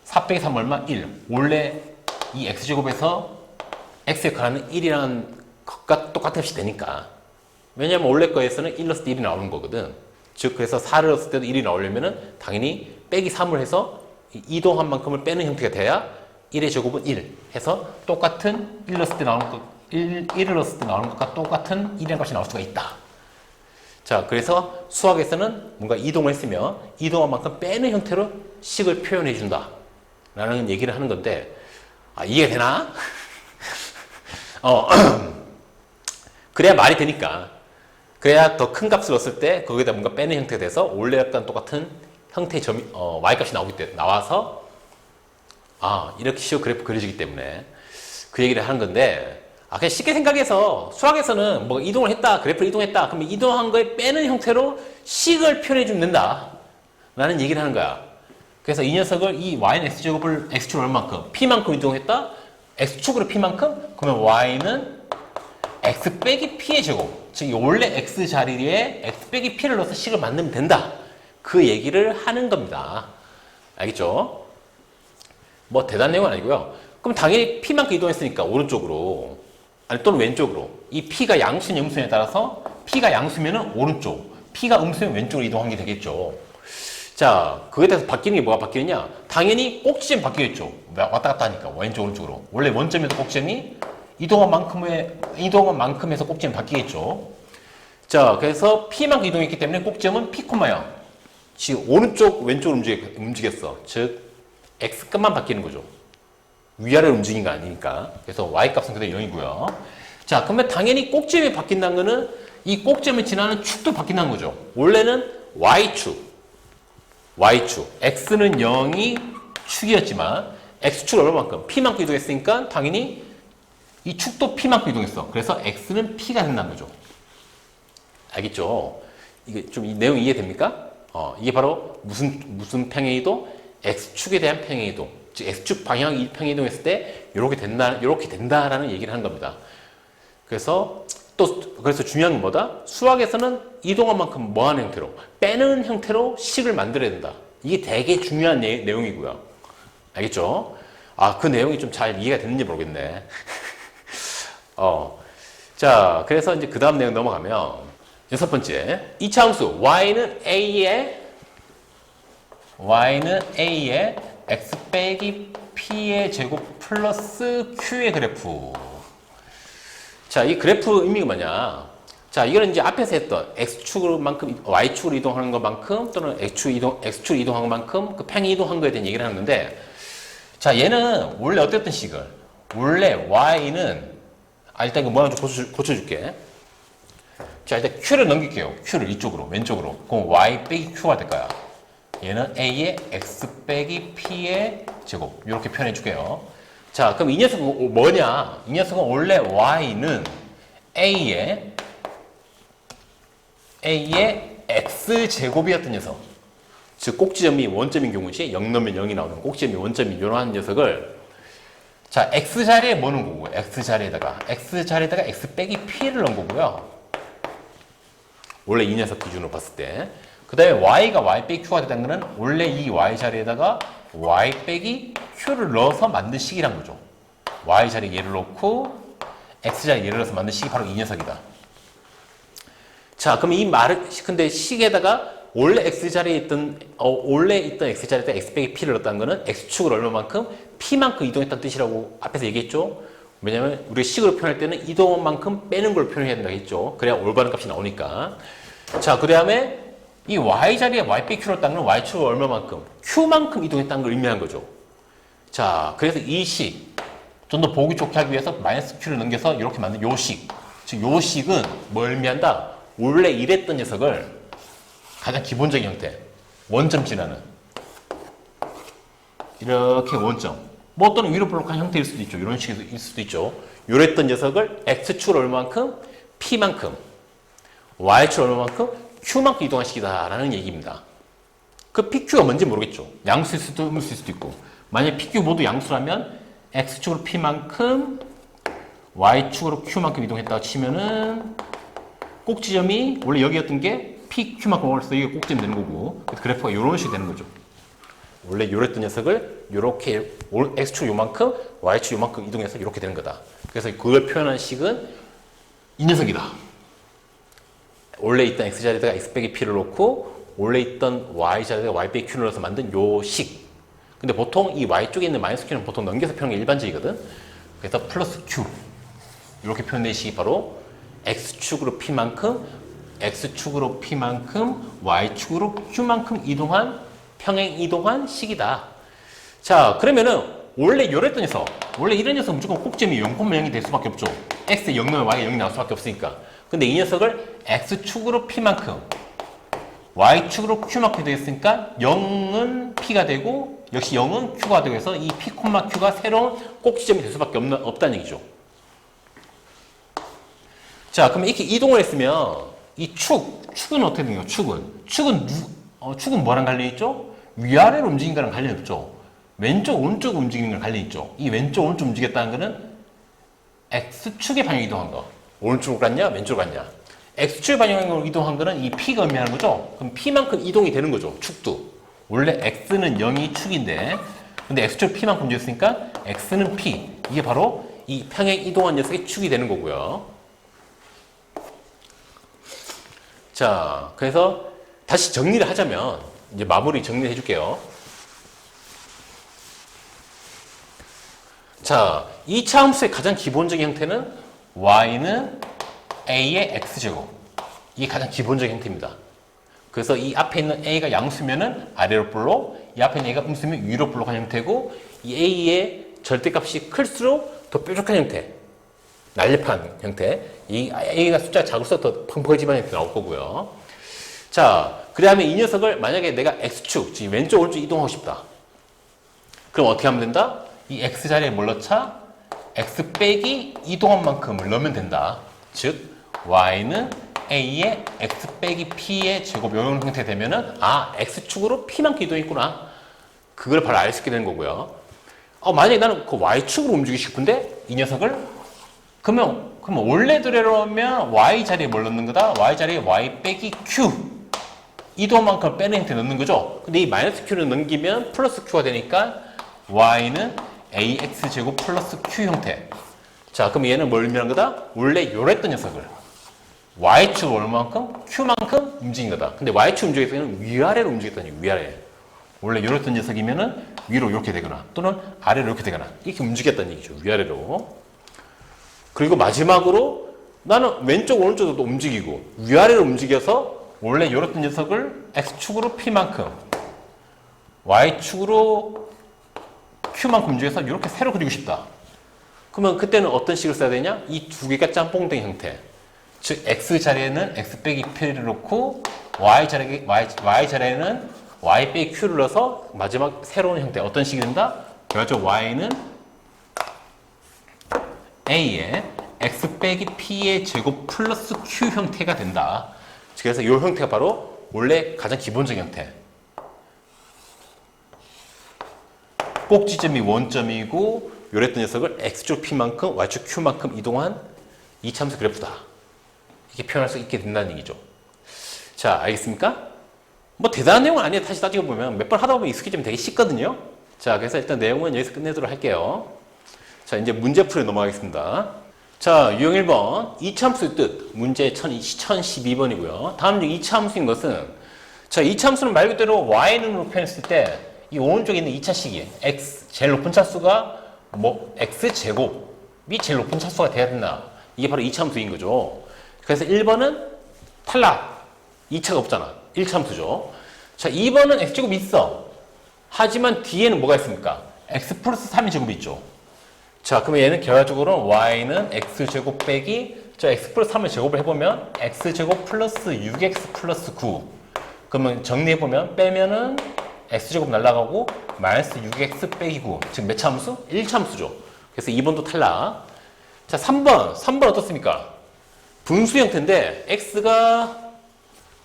4 빼기 3 얼마? 1. 원래 이 x제곱에서 x의 역할하는 1이라는 것과 똑같은 값이 되니까. 왜냐면 원래 거에서는 1 넣었을 때 1이 나오는 거거든. 즉 그래서 4를 넣었을 때도 1이 나오려면 당연히 빼기 3을 해서 이동한 만큼을 빼는 형태가 돼야 1의 제곱은 1 해서 똑같은 1 넣었을 때 나오는 것, 1을 넣었을 때 나오는 것과 똑같은 1이라는 값이 나올 수가 있다. 자, 그래서 수학에서는 뭔가 이동을 했으면 이동한 만큼 빼는 형태로 식을 표현해 준다 라는 얘기를 하는 건데, 아, 이해가 되나? 그래야 말이 되니까. 그래야 더 큰 값을 넣었을 때 거기에다 뭔가 빼는 형태가 돼서 원래 약간 똑같은 형태의 점이 y값이 나와서 이렇게 식으로 그래프 그려지기 때문에 그 얘기를 하는 건데, 그냥 쉽게 생각해서 수학에서는 뭐 이동을 했다, 그래프를 이동했다, 그러면 이동한 거에 빼는 형태로 식을 표현해 주면 된다 라는 얘기를 하는 거야. 그래서 이 녀석을 이 y는 x제곱을 x축을 얼마만큼? p만큼 이동했다? x축으로 p만큼? 그러면 y는 x 빼기 p의 제곱, 즉 원래 x 자리에 x 빼기 p를 넣어서 식을 만들면 된다, 그 얘기를 하는 겁니다. 알겠죠? 뭐 대단한 내용은 아니고요. 그럼 당연히 p만큼 이동했으니까 오른쪽으로, 아니 또는 왼쪽으로, 이 p가 양수냐 음수냐에 따라서 p가 양수면은 오른쪽, p가 음수면 왼쪽으로 이동한 게 되겠죠. 자, 그거에 따라서 바뀌는 게 뭐가 바뀌느냐? 당연히 꼭지점이 바뀌겠죠. 왔다 갔다 하니까 왼쪽 오른쪽으로. 원래 원점에서 꼭지점이 이동한 만큼에서 꼭지점이 바뀌겠죠. 자, 그래서 p만큼 이동했기 때문에 꼭지점은 p, 지금 오른쪽 왼쪽으로 움직였어. 즉 x값만 바뀌는 거죠. 위아래로 움직인 거 아니니까. 그래서 y값은 그대로 0이고요. 자, 그러면 당연히 꼭지점이 바뀐다는 거는 이 꼭지점을 지나는 축도 바뀐다는 거죠. 원래는 y축, x는 0이 축이었지만 x축을 얼마만큼? p만큼 이동했으니까 당연히 이 축도 p만큼 이동했어. 그래서 x는 p가 된다는 거죠. 알겠죠? 이게 좀 이 내용 이해됩니까? 이게 바로 무슨 평행 이동? x축에 대한 평행 이동. 즉 x축 방향 평행 이동했을 때 이렇게 된다라는 얘기를 하는 겁니다. 그래서 중요한 건 뭐다? 수학에서는 이동한 만큼 뭐 하는 형태로? 빼는 형태로 식을 만들어야 된다. 이게 되게 중요한 내용이고요. 알겠죠? 그 내용이 좀 잘 이해가 됐는지 모르겠네. 자, 그래서 이제 그 다음 내용 넘어가면, 6번째. 이차함수, y는 a의 x 빼기 p의 제곱 플러스 q의 그래프. 자, 이 그래프 의미가 뭐냐? 자, 이거는 이제 앞에서 했던 x축으로만큼, y축으로 이동하는 것만큼, 또는 x축으로 이동한 것만큼, 그 평행 이동한 거에 대한 얘기를 하는데, 자, 얘는 원래 어땠던 식을? 원래 y는, 일단 이거 모양 좀 고쳐줄게. 자, 일단 q를 넘길게요. q를 이쪽으로, 왼쪽으로. 그럼 y 빼기 q가 될 거야. 얘는 a의 x 빼기 p의 제곱. 이렇게 표현해 줄게요. 자, 그럼 이 녀석은 뭐냐? 이 녀석은 원래 y는 a의 x제곱이었던 녀석. 즉, 꼭지점이 원점인 경우지, 0 넣으면 0이 나오는 꼭지점이 원점인 이런 녀석을, 자, x자리에 뭐 넣은 거고요? x자리에다가 x 빼기 p를 넣은 거고요. 원래 이 녀석 기준으로 봤을 때. 그 다음에 y가 y 빼기 q가 됐다는 거는 원래 이 y자리에다가 y 빼기 q를 넣어서 만든 식이란 거죠. y자리에 얘를 넣고 x자리에 얘를 넣어서 만든 식이 바로 이 녀석이다. 자, 그럼 이 말을, 근데 식에다가 원래 x자리에 있던 x자리에다 x 빼기 p를 넣었다는 거는 x축을 얼마만큼? p만큼 이동했다는 뜻이라고 앞에서 얘기했죠. 왜냐면 우리가 식으로 표현할 때는 이동한 만큼 빼는 걸 표현해야 된다고 했죠. 그래야 올바른 값이 나오니까. 자, 그 다음에 이 y자리에 y 빼기 q를 넣었다는 건 y축을 얼마만큼? q만큼 이동했다는 걸 의미한 거죠. 자, 그래서 이 식, 좀 더 보기 좋게 하기 위해서 마이너스 q를 넘겨서 이렇게 만든 요 식. 즉, 요 식은 뭘 의미한다? 원래 이랬던 녀석을 가장 기본적인 형태, 원점 지나는 이렇게 원점, 뭐 또는 위로 볼록한 형태일 수도 있죠. 이런 식일 수도 있죠. 요랬던 녀석을 x축을 얼마만큼? p만큼, y축을 얼마만큼? q만큼 이동한 식이다 라는 얘기입니다. 그 PQ가 뭔지 모르겠죠. 양수일 수도 음수일 수도 있고. 만약에 PQ 모두 양수라면 X축으로 P만큼 Y축으로 Q만큼 이동했다고 치면은 꼭지점이 원래 여기였던 게 PQ만큼 올라서 이게 꼭지점 되는 거고. 그래서 그래프가 이런 식이 되는 거죠. 원래 요랬던 녀석을 요렇게 X축 요만큼 Y축 요만큼 이동해서 이렇게 되는 거다. 그래서 그걸 표현한 식은 이 녀석이다. 원래 있던 X자리에다가 X 빼기 P를 놓고 원래 있던 Y자리에다가 Y 빼기 Q를 넣어서 만든 요 식. 근데 보통 이 Y쪽에 있는 마이너스 Q는 보통 넘겨서 표현하는 게 일반적이거든. 그래서 플러스 Q 이렇게 표현된 식이 바로 X축으로 P만큼 X축으로 P만큼 Y축으로 Q만큼 이동한 평행 이동한 식이다. 자, 그러면은 원래 요랬던 녀석, 원래 이런 녀석 무조건 꼭지점이 0,0이 될 수밖에 없죠. X에 0 넣으면 Y에 0이 나올 수밖에 없으니까. 근데 이 녀석을 X축으로 P만큼 Y축으로 Q만큼 되겠으니까 0은 P가 되고 역시 0은 Q가 되고 해서 이 P, Q가 새로운 꼭지점이 될 수밖에 없다는 얘기죠. 자, 그러면 이렇게 이동을 했으면 이 축은 어떻게 되는 거예요? 축은 뭐랑 관련이 있죠? 위아래로 움직인 거랑 관련이 없죠. 왼쪽, 오른쪽 움직이는 거랑 관련이 있죠. 이 왼쪽, 오른쪽 움직였다는 거는 X축의 방향 이동한 거. 오른쪽으로 갔냐, 왼쪽으로 갔냐. X축의 방향으로 이동한 거는 이 P가 의미하는 거죠. 그럼 P만큼 이동이 되는 거죠. 축도. 원래 X는 0이 축인데, 근데 X축 P만큼 움직였으니까 X는 P. 이게 바로 이 평행 이동한 녀석의 축이 되는 거고요. 자, 그래서 다시 정리를 하자면, 이제 마무리 정리해 줄게요. 자, 2차 함수의 가장 기본적인 형태는 y는 a의 x제곱. 이게 가장 기본적인 형태입니다. 그래서 이 앞에 있는 a가 양수면은 아래로 불로, 이 앞에 있는 a가 음수면 위로 불로 가는 형태고, 이 a의 절대값이 클수록 더 뾰족한 형태, 날렵한 형태. 이 a가 숫자가 작을수록 더 펑펑해지는 형태 나올 거고요. 자, 그다음에 이 녀석을 만약에 내가 x축, 즉 왼쪽 오른쪽 이동하고 싶다. 그럼 어떻게 하면 된다? 이 x자리에 뭘 넣자? x 빼기 이동한 만큼을 넣으면 된다. 즉 y는 a의 x 빼기 p의 제곱 이런 형태 되면은 x축으로 p만큼 이동했구나. 그걸 바로 알 수 있게 되는 거고요. 만약에 나는 그 y축으로 움직이고 싶은데 이 녀석을 그러면 원래대로라면 y자리에 뭘 넣는 거다? y자리에 y 빼기 q 이동만큼 빼는 형태 넣는 거죠. 근데 이 마이너스 q를 넘기면 플러스 q가 되니까 y는 ax제곱 플러스 q 형태. 자, 그럼 얘는 뭘 의미하는 거다? 원래 요랬던 녀석을 y축 얼마만큼? q만큼 움직인 거다. 근데 y축 움직일 때는 위아래로 움직였다는 얘기, 위아래. 원래 요랬던 녀석이면은 위로 이렇게 되거나 또는 아래로 이렇게 되거나 이렇게 움직였다는 얘기죠. 위아래로. 그리고 마지막으로 나는 왼쪽 오른쪽도 움직이고 위아래로 움직여서 원래 요랬던 녀석을 x축으로 p만큼 y축으로 q만큼 움직여서 이렇게 세로 그리고 싶다. 그러면 그때는 어떤 식을 써야 되냐? 이 두 개가 짬뽕된 형태. 즉 x자리에는 x 빼기 p를 넣고 y자리에는 y 빼기 q를 넣어서 마지막 새로운 형태. 어떤 식이 된다? 결과적으로 y는 a의 x 빼기 p의 제곱 플러스 q 형태가 된다. 그래서 이 형태가 바로 원래 가장 기본적인 형태. 꼭지점이 원점이고 요랬던 녀석을 x축 p만큼 y축 q만큼 이동한 이차함수 그래프다. 이렇게 표현할 수 있게 된다는 얘기죠. 자, 알겠습니까? 뭐 대단한 내용은 아니에요. 다시 따지고 보면 몇 번 하다 보면 익숙해지면 되게 쉽거든요. 자, 그래서 일단 내용은 여기서 끝내도록 할게요. 자, 이제 문제 풀이 넘어가겠습니다. 자, 유형 1번 이차함수의 뜻. 문제 1012번이고요. 다음 2차함수인 것은, 자, 이차함수는 말 그대로 y는으로 표현했을 때 이 오른쪽에 있는 2차식이 x 제일 높은 차수가 x 제곱이 제일 높은 차수가 돼야 된다. 이게 바로 2차함수인 거죠. 그래서 1번은 탈락. 2차가 없잖아. 1차함수죠. 자, 2번은 x제곱이 있어. 하지만 뒤에는 뭐가 있습니까? x 플러스 3의 제곱이 있죠. 자, 그러면 얘는 결과적으로 y는 x제곱 빼기 x 플러스 3의 제곱을 해보면 x제곱 플러스 6x 플러스 9. 그러면 정리해보면 빼면은 x제곱 날라가고 마이너스 6x 빼기 9. 즉 몇 차함수? 1차함수죠. 그래서 2번도 탈락. 자, 3번 어떻습니까? 분수 형태인데 x가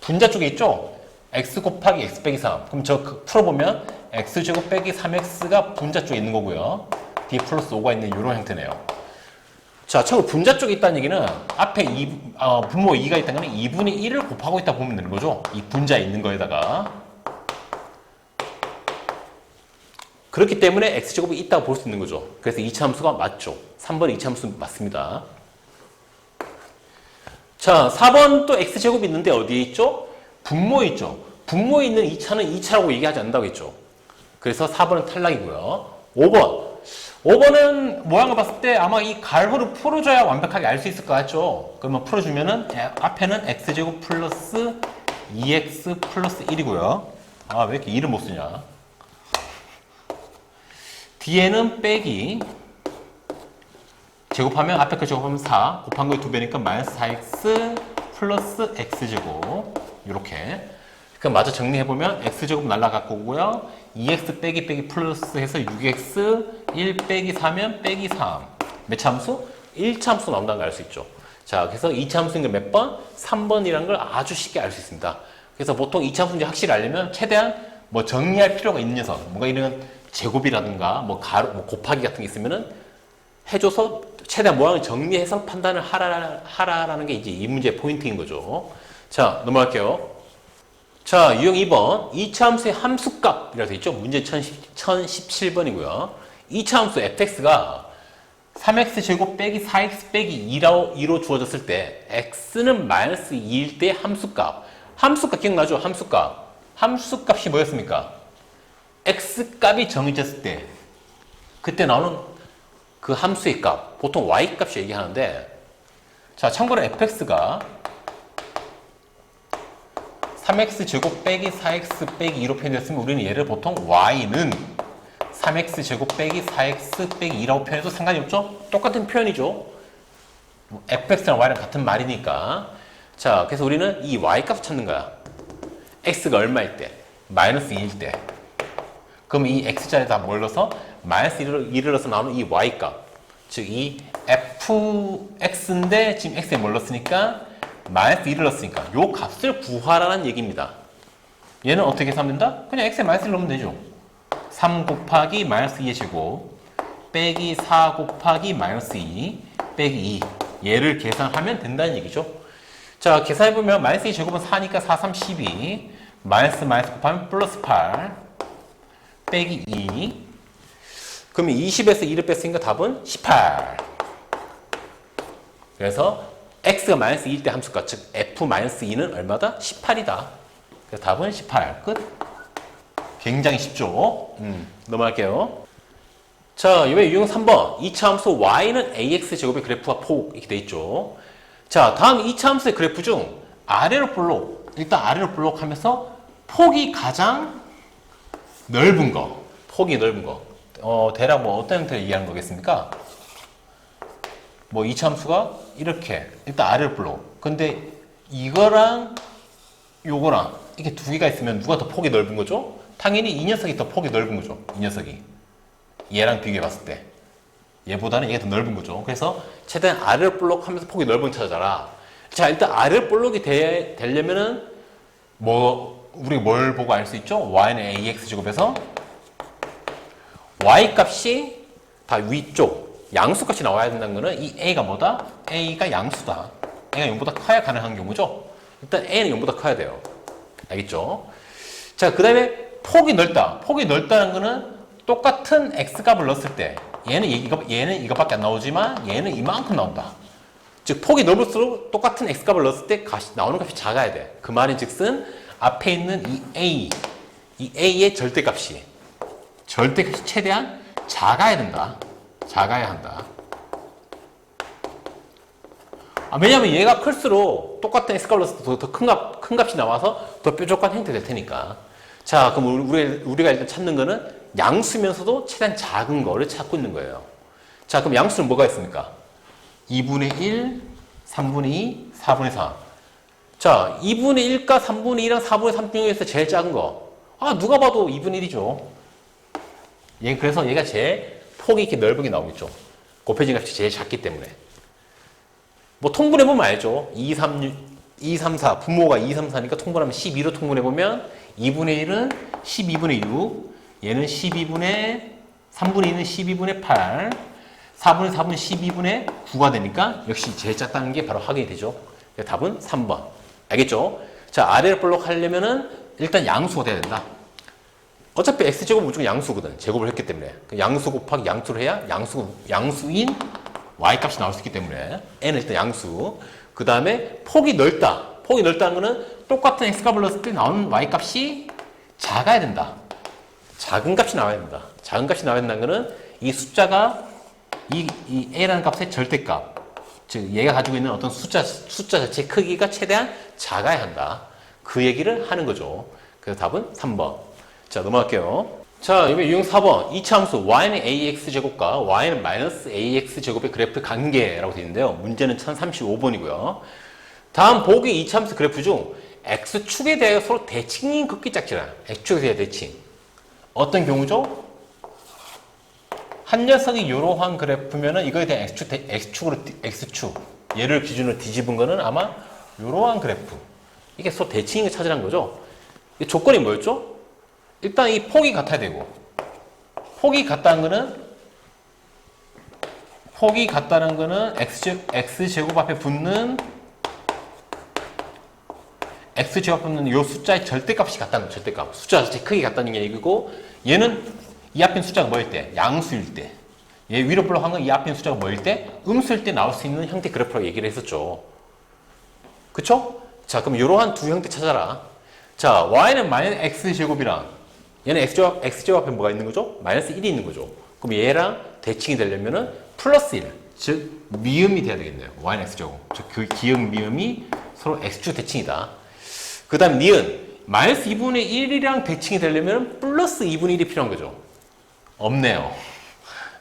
분자 쪽에 있죠? x 곱하기 x 빼기 3. 그럼 풀어보면 x제곱 빼기 3x가 분자 쪽에 있는 거고요. d 플러스 5가 있는 이런 형태네요. 자, 참고로 분자 쪽에 있다는 얘기는 앞에 분모 2가 있다는 건 2분의 1을 곱하고 있다 보면 되는 거죠. 이 분자에 있는 거에다가. 그렇기 때문에 x제곱이 있다고 볼 수 있는 거죠. 그래서 이차함수가 맞죠. 3번의 이차함수 맞습니다. 자, 4번 또 x제곱이 있는데 어디에 있죠? 분모에 있죠. 분모에 있는 2차는 2차라고 얘기하지 않는다고 했죠. 그래서 4번은 탈락이고요. 5번은 모양을 봤을 때 아마 이 가로를 풀어줘야 완벽하게 알 수 있을 것 같죠. 그러면 풀어주면은 앞에는 x제곱 플러스 2x 플러스 1이고요. 아, 왜 이렇게 1을 못 쓰냐. 뒤에는 빼기 제곱하면 앞에 거 제곱하면 4 곱한 거의 2배니까 마이너스 4x 플러스 x제곱 이렇게. 그럼 마저 정리해보면 x제곱 날라갈 거고요. 2x 빼기 빼기 플러스 해서 6x 1 빼기 4면 빼기 3. 몇 차함수? 1차함수 나온다는 걸 알 수 있죠. 자, 그래서 2차함수인 게 몇 번? 3번이라는 걸 아주 쉽게 알 수 있습니다. 그래서 보통 2차함수인지 확실히 알려면 최대한 뭐 정리할 필요가 있는 녀석, 뭔가 이런 제곱이라든가 뭐 곱하기 같은 게 있으면은 해줘서 최대한 모양을 정리해서 판단을 하라라는 게 이제 이 문제의 포인트인 거죠. 자, 넘어갈게요. 자, 유형 2번. 2차함수의 함수값이라고 되어 있죠. 문제 1017번이고요. 2차함수 fx가 3x제곱 빼기 4x 빼기 2로 주어졌을 때 x는 마이너스 2일 때 함수값. 함수값 기억나죠? 함수값. 함수값이 뭐였습니까? x값이 정해졌을 때 그때 나오는 그 함수의 값. 보통 y값이 얘기하는데, 자, 참고로 fx가 3x제곱 빼기 4x 빼기 2로 표현됐으면 우리는 얘를 보통 y는 3x제곱 빼기 4x 빼기 2라고 표현해도 상관이 없죠? 똑같은 표현이죠. fx랑 y랑 같은 말이니까. 자, 그래서 우리는 이 y값을 찾는 거야. x가 얼마일 때? 마이너스 2일 때. 그럼 이 x자리에다 뭘 넣어서? 마이너스 1을 넣어서 나오는 이 y값. 즉, 이 fx인데 지금 x에 뭘 넣었으니까? 마이너스 1을 넣었으니까 요 값을 구하라는 얘기입니다. 얘는 어떻게 계산하면 된다? 그냥 x에 마이너스 1 넣으면 되죠. 3 곱하기 마이너스 2의 제곱 빼기 4 곱하기 마이너스 2 빼기 2 얘를 계산하면 된다는 얘기죠. 자, 계산해보면 마이너스 2 제곱은 4니까 4, 3, 12 마이너스 곱하면 플러스 8 빼기 2 그러면 20에서 2를 뺐으니까 답은 18. 그래서 x가 마이너스 2일 때 함수값, 즉 f-2는 얼마다? 18이다. 그래서 답은 18. 끝. 굉장히 쉽죠? 넘어갈게요. 자, 이번에 유형 3번. 2차 함수 y는 ax제곱의 그래프가 폭 이렇게 돼 있죠. 자, 다음 2차 함수의 그래프 중 아래로 볼록, 일단 아래로 볼록하면서 폭이 가장 넓은 거. 폭이 넓은 거. 대략 뭐 어떤 형태를 얘기하는 거겠습니까? 뭐 2차 함수가 이렇게 일단 아래로 볼록. 근데 이거랑 요거랑 이렇게 두 개가 있으면 누가 더 폭이 넓은 거죠? 당연히 이 녀석이 더 폭이 넓은 거죠. 이 녀석이. 얘랑 비교해 봤을 때. 얘보다는 얘가 더 넓은 거죠. 그래서 최대한 아래로 볼록하면서 폭이 넓은 거 찾아라. 자, 일단 아래로 볼록이 되려면은 뭐 우리가 뭘 보고 알 수 있죠? y는 ax제곱에서 y값이 다 위쪽 양수값이 나와야 된다는 거는 이 a가 뭐다? a가 양수다. a가 0보다 커야 가능한 경우죠. 일단 a는 0보다 커야 돼요. 알겠죠? 자, 그 다음에 폭이 넓다. 폭이 넓다는 거는 똑같은 x값을 넣었을 때 얘는 이거밖에 안 나오지만 얘는 이만큼 나온다. 즉 폭이 넓을수록 똑같은 x값을 넣었을 때 나오는 값이 작아야 돼. 그 말인 즉슨 앞에 있는 이 a의 절대값이 최대한 작아야 된다. 작아야 한다. 왜냐하면 얘가 클수록 똑같은 x값을 넣었을 때 더 큰 값이 나와서 더 뾰족한 형태 될 테니까. 자, 그럼 우리가 일단 찾는 거는 양수면서도 최대한 작은 거를 찾고 있는 거예요. 자, 그럼 양수는 뭐가 있습니까? 2분의 1, 3분의 2, 4분의 3. 자, 2분의 1과 3분의 2랑 4분의 3 중에서 제일 작은 거. 누가 봐도 2분의 1이죠. 그래서 얘가 제일 폭이 이렇게 넓은 게 나오겠죠. 곱해진 값이 제일 작기 때문에. 뭐 통분해보면 알죠. 2, 3, 2, 3, 4 분모가 2, 3, 4니까 통분하면 12로 통분해보면 2분의 1은 12분의 6 얘는 12분의 3분의 2는 12분의 8 4분의 4분의 12분의 9가 되니까 역시 제일 작다는 게 바로 확인이 되죠. 답은 3번. 알겠죠? 자, 아래로 볼록 하려면은 일단 양수가 돼야 된다. 어차피 x제곱은 무조건 양수거든. 제곱을 했기 때문에. 양수 곱하기 양수를 해야 양수인 y값이 나올 수 있기 때문에 n은 일단 양수. 그 다음에 폭이 넓다. 폭이 넓다는 거는 똑같은 x값을 넣었을 때 나오는 y값이 작아야 된다. 작은 값이 나와야 된다. 작은 값이 나와야 된다는 거는 이 숫자가 이 a라는 값의 절대값, 즉 얘가 가지고 있는 어떤 숫자 자체의 크기가 최대한 작아야 한다. 그 얘기를 하는 거죠. 그래서 답은 3번. 자, 넘어갈게요. 자, 이번 유형 4번. 이차함수 y는 ax제곱과 y는 마이너스 ax제곱의 그래프 관계라고 되어 있는데요. 문제는 1035번이고요. 다음 보기 이차함수 그래프 중 x축에 대해 서로 대칭인 극기 짝지라. x축에 대해 대칭. 어떤 경우죠? 한 녀석이 이러한 그래프면은 이거에 대한 x축. 얘를 기준으로 뒤집은 거는 아마 이러한 그래프. 이게 서로 대칭인 걸 찾으라는 거죠. 이 조건이 뭐였죠? 일단 이 폭이 같아야 되고, 폭이 같다는 거는 x제곱 앞에 붙는 이 숫자의 절대값이 같다는 거, 절대값. 숫자 자체 크기 같다는 얘기고, 얘는 이 앞에 숫자가 뭐일 때? 양수일 때. 얘 위로 불러간 건 이 앞에 숫자가 뭐일 때? 음수일 때 나올 수 있는 형태 그래프라고 얘기를 했었죠. 그쵸? 자, 그럼 이러한 두 형태 찾아라. 자, y는 마이너스 x제곱이랑 얘는 x제곱 앞에 뭐가 있는 거죠? 마이너스 1이 있는 거죠. 그럼 얘랑 대칭이 되려면은 플러스 1, 즉 미음이 돼야 되겠네요. y는 x제곱. 즉 그 기역 미음이 서로 x축 대칭이다. 그 다음 니은 마이너스 2분의 1이랑 대칭이 되려면 플러스 2분의 1이 필요한 거죠. 없네요.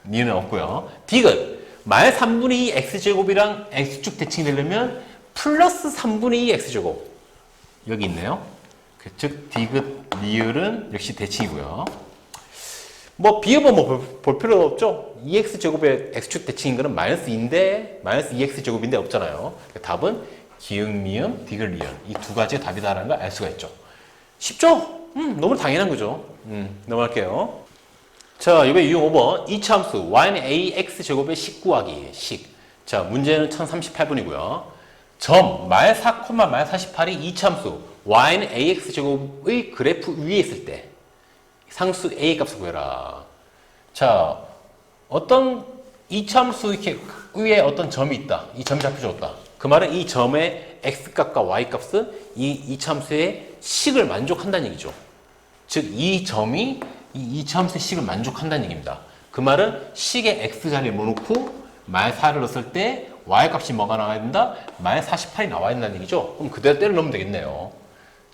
니은 없고요. 디귿 마이너스 3분의 2 x제곱이랑 x축 대칭이 되려면 플러스 3분의 2 x제곱. 여기 있네요. 즉 디귿 리을은 역시 대칭이고요. 뭐 비읍은 볼 필요 없죠. 2x제곱의 x축 대칭인 거는 마이너스 2인데 마이너스 2x제곱인데 없잖아요. 답은 기역 미음 디귿 리을 이 두 가지의 답이다라는 걸 알 수가 있죠. 쉽죠? 너무 당연한 거죠. 넘어갈게요. 자, 이번에 유형 5번 이차함수 y는 ax제곱의 10 구하기 식. 자, 문제는 1038번이고요. 점 마이너스 4, 마이너스 48이 이차함수 y는 ax제곱의 그래프 위에 있을 때 상수 a 값을 구해라. 자, 어떤 이차함수 이렇게 위에 어떤 점이 있다. 이 점이 잡혀줬다. 그 말은 이 점의 x값과 y값은 이 이차함수의 식을 만족한다는 얘기죠. 즉, 이 점이 이 이차함수의 식을 만족한다는 얘기입니다. 그 말은 식의 x자리에 뭐 놓고 마이너스 4를 넣었을 때 y값이 뭐가 나와야 된다? 마이너스 48이 나와야 된다는 얘기죠. 그럼 그대로 때려 넣으면 되겠네요.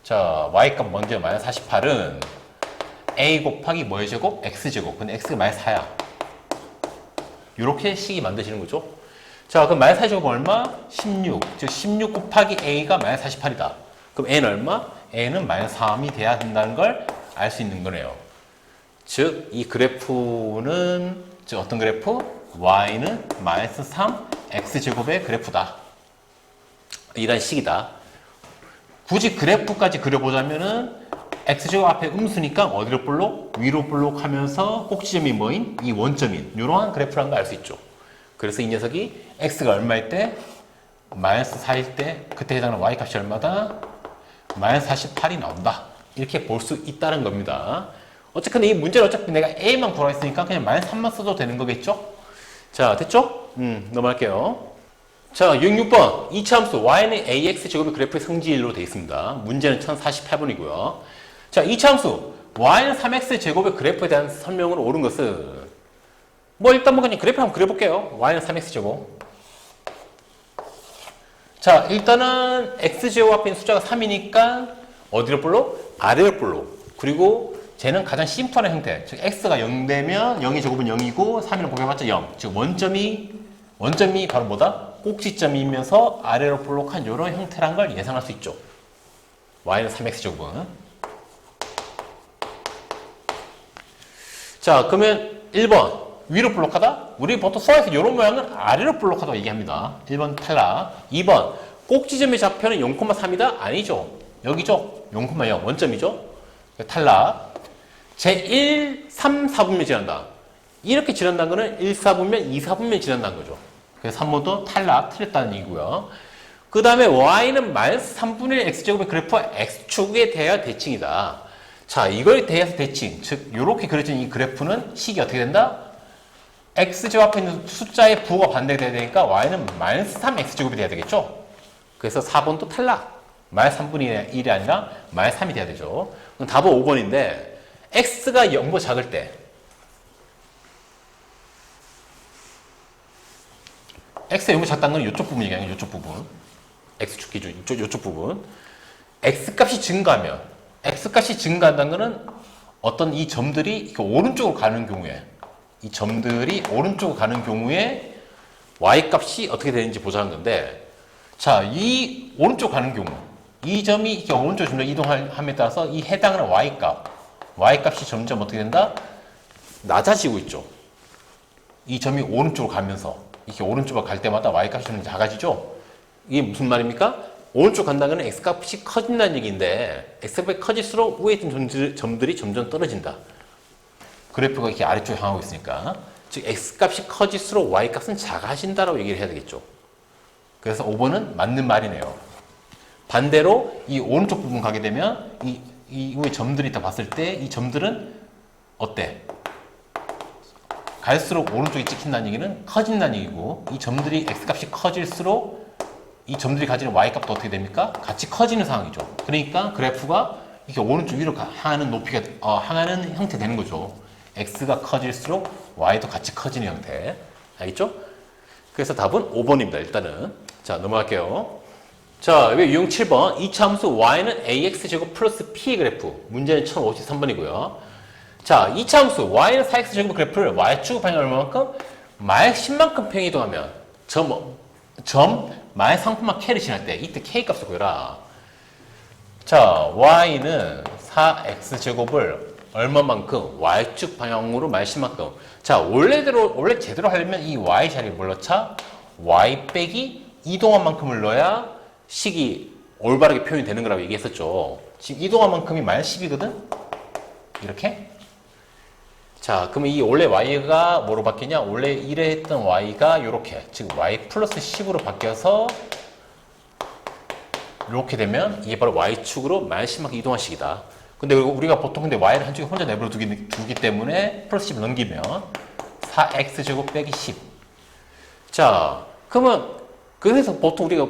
자, y값 먼저 마이너스 48은 a 곱하기 뭐의 제곱? x제곱. 근데 x가 마이너스 4야. 이렇게 식이 만드시는 거죠. 자, 그럼 마이너스 4제곱은 얼마? 16. 즉 16 곱하기 a가 마이너스 48이다. 그럼 a는 얼마? a는 마이너스 3이 돼야 된다는 걸 알 수 있는 거네요. 즉, 이 그래프는 즉 어떤 그래프? y는 마이너스 3 x제곱의 그래프다. 이런 식이다. 굳이 그래프까지 그려보자면은 x제곱 앞에 음수니까 어디로 볼록? 위로 볼록 하면서 꼭지점이 뭐인? 이 원점인 이러한 그래프라는 걸 알 수 있죠. 그래서 이 녀석이 x가 얼마일 때? 마이너스 4일 때 그때 해당하는 y값이 얼마다? 마이너스 48이 나온다. 이렇게 볼 수 있다는 겁니다. 어쨌든 이 문제는 어차피 내가 a만 구하라 했으니까 그냥 마이너스 3만 써도 되는 거겠죠? 자, 됐죠? 넘어갈게요. 자, 6번 이차함수 y는 ax제곱의 그래프의 성질로 되어 있습니다. 문제는 1048번이고요. 자, 이차함수 y는 3x제곱의 그래프에 대한 설명으로 옳은 것은 뭐 일단 뭐 그냥 그래프 한번 그려볼게요. y는 3x제곱. 자, 일단은 x제곱 앞에 있는 숫자가 3이니까 어디로 볼록? 아래로 볼록. 그리고 쟤는 가장 심플한 형태. 즉 x가 0되면 0의 제곱은 0이고 3이랑 곱해봤자 0. 즉 원점이 바로 뭐다? 꼭지점이면서 아래로 볼록한 이런 형태란 걸 예상할 수 있죠. y는 3x제곱은. 자, 그러면 1번 위로 볼록하다? 우리 보통 수학에서 이런 모양은 아래로 볼록하다고 얘기합니다. 1번 탈락. 2번 꼭지점의 좌표는 0,3이다? 아니죠. 여기죠. 0,0 원점이죠. 탈락. 제1, 3, 4분면 지난다. 이렇게 지난다는 거는 1, 4분면, 2, 4분면 지난다는 거죠. 그래서 3번도 탈락, 틀렸다는 얘기고요. 그 다음에 y는 마이너스 3분의 1 x제곱의 그래프와 x축에 대하여 대칭이다. 자, 이거에 대해서 대칭, 즉 이렇게 그려진 이 그래프는 식이 어떻게 된다? x제곱 앞에 있는 숫자의 부호가 반대가 돼야 되니까 y는 마이너스 3x제곱이 돼야 되겠죠? 그래서 4번도 탈락. 마이너스 3분의 1이 아니라 마이너스 3이 돼야 되죠. 그럼 답은 5번인데 x가 0보다 작을 때 x가 0보다 작다는 건 이쪽 부분 얘기하는 거예요. 이쪽 부분. x축 기준, 이쪽 부분. x값이 증가하면 x값이 증가한다는 거는 어떤 이 점들이 이렇게 오른쪽으로 가는 경우에 이 점들이 오른쪽으로 가는 경우에 y값이 어떻게 되는지 보자는 건데 자, 이 오른쪽 가는 경우 이 점이 이렇게 오른쪽으로 점점 이동함에 따라서 이 해당하는 y값이 점점 어떻게 된다? 낮아지고 있죠. 이 점이 오른쪽으로 가면서 이렇게 오른쪽으로 갈 때마다 y값이 점점 작아지죠. 이게 무슨 말입니까? 오른쪽 간다는 건 x값이 커진다는 얘기인데 x값이 커질수록 위에 있던 점들이 점점 떨어진다. 그래프가 이렇게 아래쪽에 향하고 있으니까 즉 x값이 커질수록 y값은 작아진다라고 얘기를 해야 되겠죠. 그래서 5번은 맞는 말이네요. 반대로 이 오른쪽 부분 가게 되면 이 위에 점들이 다 봤을 때 이 점들은 어때? 갈수록 오른쪽이 찍힌다는 얘기는 커진다는 얘기고 이 점들이 x값이 커질수록 이 점들이 가지는 y값도 어떻게 됩니까? 같이 커지는 상황이죠. 그러니까 그래프가 이렇게 오른쪽 위로 향하는 높이가 향하는 형태 되는 거죠. x가 커질수록 y도 같이 커지는 형태. 알겠죠? 그래서 답은 5번입니다. 일단은. 자, 넘어갈게요. 자, 유형 7번. 이 함수 y는 ax제곱 플러스 p의 그래프. 문제는 1053번이고요. 자, 이 함수 y는 4x제곱 그래프를 y축 방향 얼마만큼? 마이너스 10만큼 평 이동하면 마이너스 상품만 k를 지날 때 이때 k 값을 구해라. 자, y는 4x제곱을 얼마만큼? y축 방향으로 마이너스 10만큼. 자, 원래 제대로 하려면 이 y 자리에 뭘 넣자? y 빼기 이동한 만큼을 넣어야 식이 올바르게 표현이 되는 거라고 얘기했었죠. 지금 이동한 만큼이 마이너스 10이거든? 이렇게? 자, 그러면 이 원래 y가 뭐로 바뀌냐? 원래 이래 했던 y가 이렇게, 즉 y 플러스 10으로 바뀌어서 이렇게 되면 이게 바로 y축으로 마이너스 10만큼 이동한 식이다. 근데 우리가 보통 y를 한쪽에 혼자 내버려 두기 때문에 플러스 10을 넘기면 4x제곱 빼기 10. 자, 그러면 그래서 우리가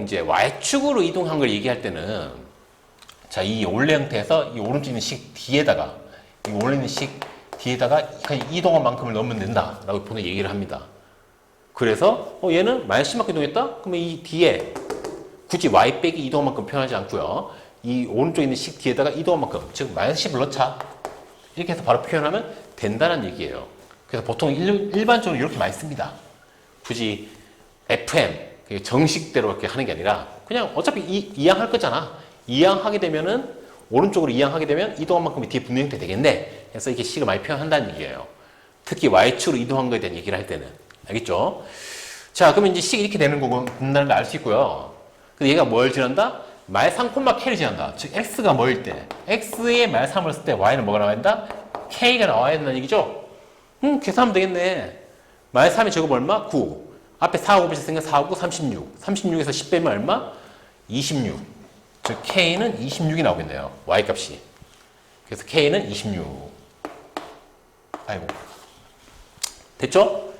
이제 y축으로 이동한 걸 얘기할 때는 자, 이 올레 형태에서 이 오른쪽에 있는 식 뒤에다가 이 올레 있는 식 뒤에다가 이동한 만큼을 넣으면 된다라고 보통 얘기를 합니다. 그래서 얘는 마이너스 10만큼 이동했다? 그러면 이 뒤에 굳이 y 빼기 이동한 만큼 표현하지 않고요. 이 오른쪽에 있는 식 뒤에다가 이동한 만큼, 즉 마이너스 10을 넣자. 이렇게 해서 바로 표현하면 된다는 얘기예요. 그래서 보통 일반적으로 이렇게 많이 씁니다. 굳이 FM, 정식대로 이렇게 하는 게 아니라 그냥 어차피 이항할 거잖아. 이항하게 되면은 오른쪽으로 이항하게 되면 이동한 만큼이 뒤에 붙는 형태 되겠네. 그래서 이렇게 식을 많이 표현한다는 얘기예요. 특히 y축으로 이동한 거에 대한 얘기를 할 때는. 알겠죠? 자, 그러면 이제 식이 이렇게 되는 거고, 된다는 걸 알 수 있고요. 근데 얘가 뭘 지난다? 마이너스 3, k를 지난다. 즉, x가 뭐일 때? x에 마이너스 3을 쓸 때 y는 뭐가 나와야 된다? k가 나와야 된다는 얘기죠? 계산하면 되겠네. 마이너스 3의 제곱 얼마? 9. 앞에 4, 5 붙였으니까 4, 9, 36. 36에서 10 빼면 얼마? 26. 즉, k는 26이 나오겠네요. y값이. 그래서 k는 26. 아이고. 됐죠?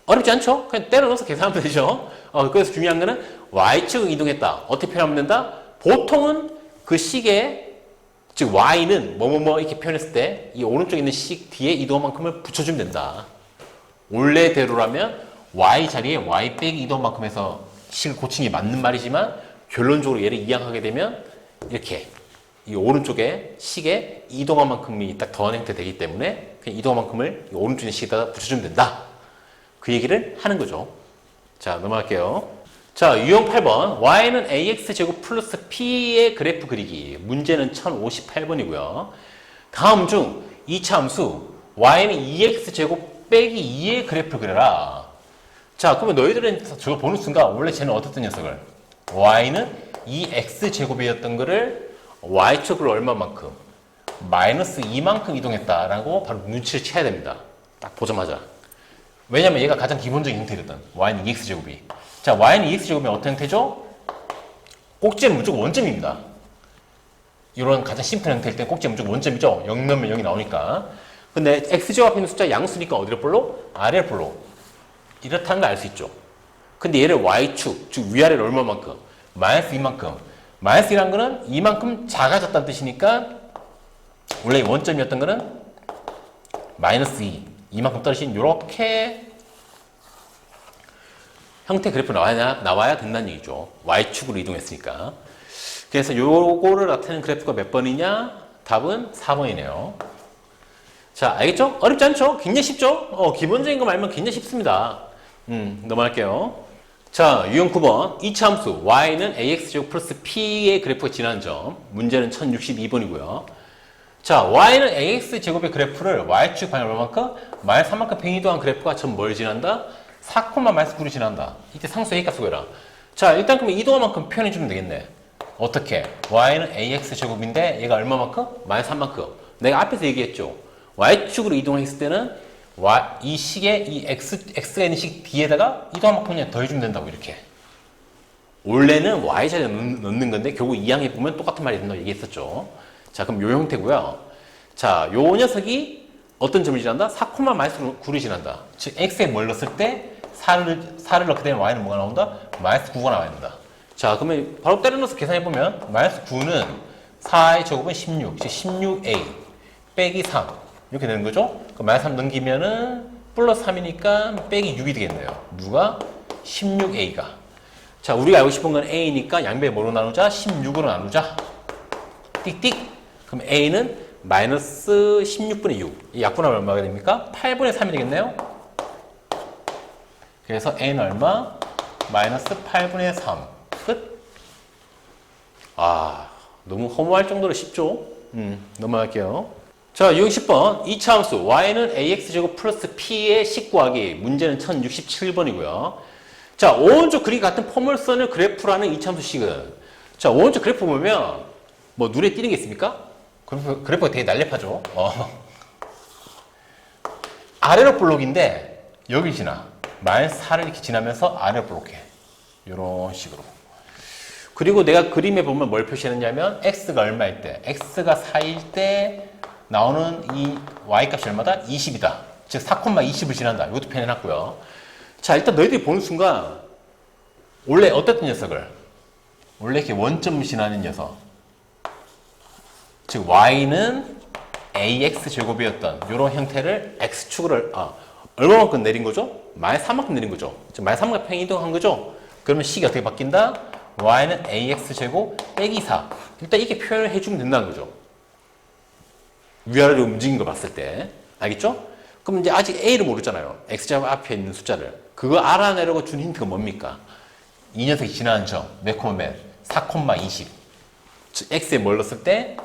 어렵지 않죠? 그냥 때려 넣어서 계산하면 되죠? 그래서 중요한 거는 y축을 이동했다. 어떻게 표현하면 된다? 보통은 그 식에, 즉 y는 뭐뭐뭐 이렇게 표현했을 때 이 오른쪽에 있는 식 뒤에 이동한 만큼을 붙여주면 된다. 원래대로라면 y 자리에 y 빼기 이동한 만큼 해서 식을 고치는 게 맞는 말이지만 결론적으로 얘를 이항하게 되면 이렇게 이 오른쪽에 식에 이동한 만큼이 딱 더한 형태 되기 때문에 그냥 이동한 만큼을 이 오른쪽에 식에다가 붙여주면 된다. 그 얘기를 하는 거죠. 자, 넘어갈게요. 자, 유형 8번. y는 ax제곱 플러스 p의 그래프 그리기. 문제는 1058번이고요. 다음 중 2차 함수 y는 2x제곱 빼기 2의 그래프를 그려라. 자, 그러면 너희들은 저거 보는 순간 원래 쟤는 어떻던 녀석을? y는 이 x제곱이었던 거를 y축으로 얼마만큼? 마이너스 2만큼 이동했다라고 바로 눈치를 채야 됩니다. 딱 보자마자. 왜냐면 얘가 가장 기본적인 형태거든. y는 2x제곱이. 자, y는 2x제곱이면 어떤 형태죠? 꼭지는 무조건 원점입니다. 이런 가장 심플 형태일 때 꼭지는 무조건 원점이죠. 0 넣으면 0이 나오니까. 근데 x제곱 앞에 있는 숫자 양수니까 어디를 볼로? 아래를 볼로. 이렇다는 걸 알 수 있죠. 근데 얘를 y축, 즉 위아래를 얼마만큼? 마이너스 2만큼. 마이너스 2란 거는 이만큼 작아졌다는 뜻이니까 원래 원점이었던 거는 마이너스 2. 이만큼 떨어진 이렇게 형태 그래프 나와야 된다는 얘기죠. y축으로 이동했으니까. 그래서 요거를 나타내는 그래프가 몇 번이냐? 답은 4번이네요. 자, 알겠죠? 어렵지 않죠? 굉장히 쉽죠? 기본적인 거 말면 굉장히 쉽습니다. 넘어갈게요. 자, 유형 9번. 이차함수 y는 ax제곱 플러스 p의 그래프가 지나는 점. 문제는 1062번이고요. 자, y는 ax제곱의 그래프를 y축 방향 얼마만큼? 마이너스 3만큼 변이도한 그래프가 전 뭘 지난다? 4, 마이너스 9를 지난다. 이때 상수 A값 구해라. 자, 일단 그러면 이동한만큼 표현해주면 되겠네. 어떻게? y는 ax제곱인데 얘가 얼마만큼? 마이너스 3만큼. 내가 앞에서 얘기했죠. y축으로 이동했을 때는 이 식에 이 x가 있는 식 뒤에다가 이동한만큼 그냥 더해주면 된다고 이렇게. 원래는 y자리에 넣는 건데 결국 2항에 보면 똑같은 말이 된다고 얘기했었죠. 자, 그럼 요 형태고요. 자, 요 녀석이 어떤 점을 지난다? 4, 마이너스 9를 지난다. 즉 x에 뭘 넣었을 때 4를 넣게 되면 y는 뭐가 나온다? 마이너스 9가 나와야 된다. 자, 그러면 바로 때려 넣어서 계산해보면 마이너스 9는 4의 제곱은 16, 즉 16a 빼기 3 이렇게 되는 거죠? 그럼 마이너스 3 넘기면은 플러스 3이니까 빼기 6이 되겠네요. 누가? 16a가. 자, 우리가 알고 싶은 건 a니까 양배 뭐로 나누자? 16으로 나누자. 띡띡. 그럼 a는 마이너스 16분의 6. 이 약분하면 얼마가 됩니까? 8분의 3이 되겠네요. 그래서 a는 얼마? 마이너스 8분의 3. 끝. 아, 너무 허무할 정도로 쉽죠? 넘어갈게요. 자, 유형 10번. 2차 함수 y는 ax제곱 플러스 p의 식 구하기. 문제는 1067번이고요. 자, 오른쪽 그림 같은 포물선을 그래프라는 2차 함수 식은. 자, 오른쪽 그래프 보면 뭐 눈에 띄는 게 있습니까? 그래프가 되게 날렵하죠. 아래로 볼록인데 여기 지나. 마이너스 4를 이렇게 지나면서 아래로 볼록해. 이런 식으로. 그리고 내가 그림에 보면 뭘 표시했냐면 x가 얼마일 때? x가 4일 때 나오는 이 y값이 얼마다? 20이다. 즉 4,20을 지난다. 이것도 표현해놨고요. 자, 일단 너희들이 보는 순간 원래 어땠던 녀석을? 원래 이렇게 원점을 지나는 녀석. 즉 y는 ax제곱이었던 이런 형태를 x축을 얼마만큼 내린 거죠? 마이너스 3만큼 내린 거죠. 즉 마이너스 3만큼 평이동한 거죠. 그러면 식이 어떻게 바뀐다? y는 ax제곱 빼기 4. 일단 이렇게 표현을 해주면 된다는 거죠. 위아래로 움직인 걸 봤을 때. 알겠죠? 그럼 이제 아직 a를 모르잖아요. x제곱 앞에 있는 숫자를. 그거 알아내려고 준 힌트가 뭡니까? 이 녀석이 지나는 점. 몇 콤마 몇? 4,20. 즉 x에 뭘 넣었을 때?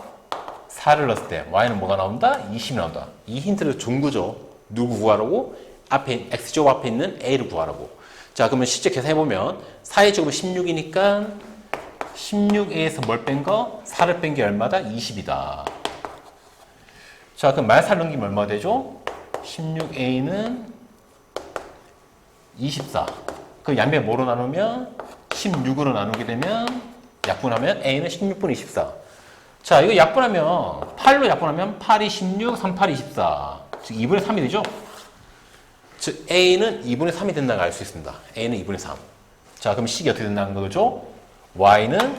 4를 넣었을 때 y는 뭐가 나온다? 20이 나온다. 이 힌트를 준 거죠. 누구 구하라고? 앞에 x제곱 앞에 있는 a를 구하라고. 자, 그러면 실제 계산해보면 4의 제곱은 16이니까 16a에서 뭘 뺀 거? 4를 뺀 게 얼마다? 20이다. 자, 그럼 마이너스 4를 넘기면 얼마가 되죠? 16a는 24. 그럼 양변 뭐로 나누면? 16으로 나누게 되면 약분하면 a는 16분의 24. 자, 이거 약분하면 8로 약분하면 8이 16, 3, 8이 24. 즉 2분의 3이 되죠? 즉 a는 2분의 3이 된다는 걸 알 수 있습니다. a는 2분의 3. 자, 그럼 식이 어떻게 된다는 거죠? y는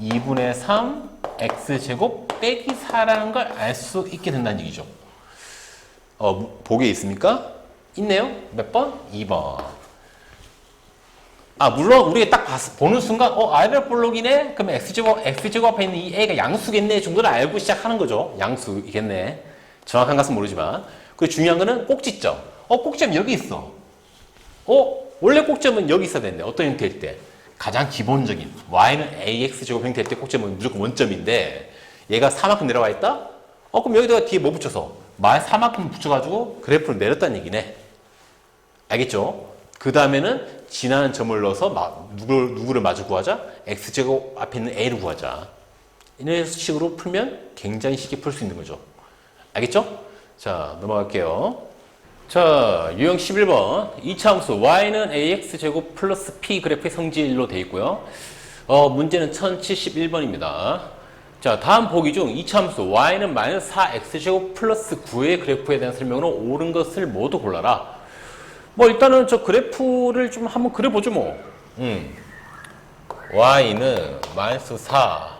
2분의 3 x제곱 빼기 4라는 걸 알 수 있게 된다는 얘기죠. 보기에 있습니까? 있네요. 몇 번? 2번. 물론 우리가 딱 보는 순간 아이들 볼록이네? 그러면 x제곱 앞에 있는 이 a가 양수겠네 정도를 알고 시작하는 거죠. 양수이겠네. 정확한 것은 모르지만. 그 중요한 거는 꼭지점. 꼭지점 여기 있어. 원래 꼭지점은 여기 있어야 되는데 어떤 형태일 때? 가장 기본적인 y는 ax제곱 형태일 때 꼭지점은 무조건 원점인데 얘가 4만큼 내려와 있다? 그럼 여기다가 뒤에 뭐 붙여서? 마이너스 4만큼 붙여가지고 그래프를 내렸다는 얘기네. 알겠죠? 그 다음에는 지나는 점을 넣어서 누구를 마주 구하자? x제곱 앞에 있는 a를 구하자. 이런 식으로 풀면 굉장히 쉽게 풀 수 있는 거죠. 알겠죠? 자, 넘어갈게요. 자, 유형 11번. 이차함수 y는 ax제곱 플러스 p 그래프의 성질로 되어 있고요. 문제는 1071번입니다. 자, 다음 보기 중 이차함수 y는 마이너스 4x제곱 플러스 9의 그래프에 대한 설명으로 옳은 것을 모두 골라라. 뭐 일단은 저 그래프를 좀 한번 그려보죠 뭐. y는 마이너스 4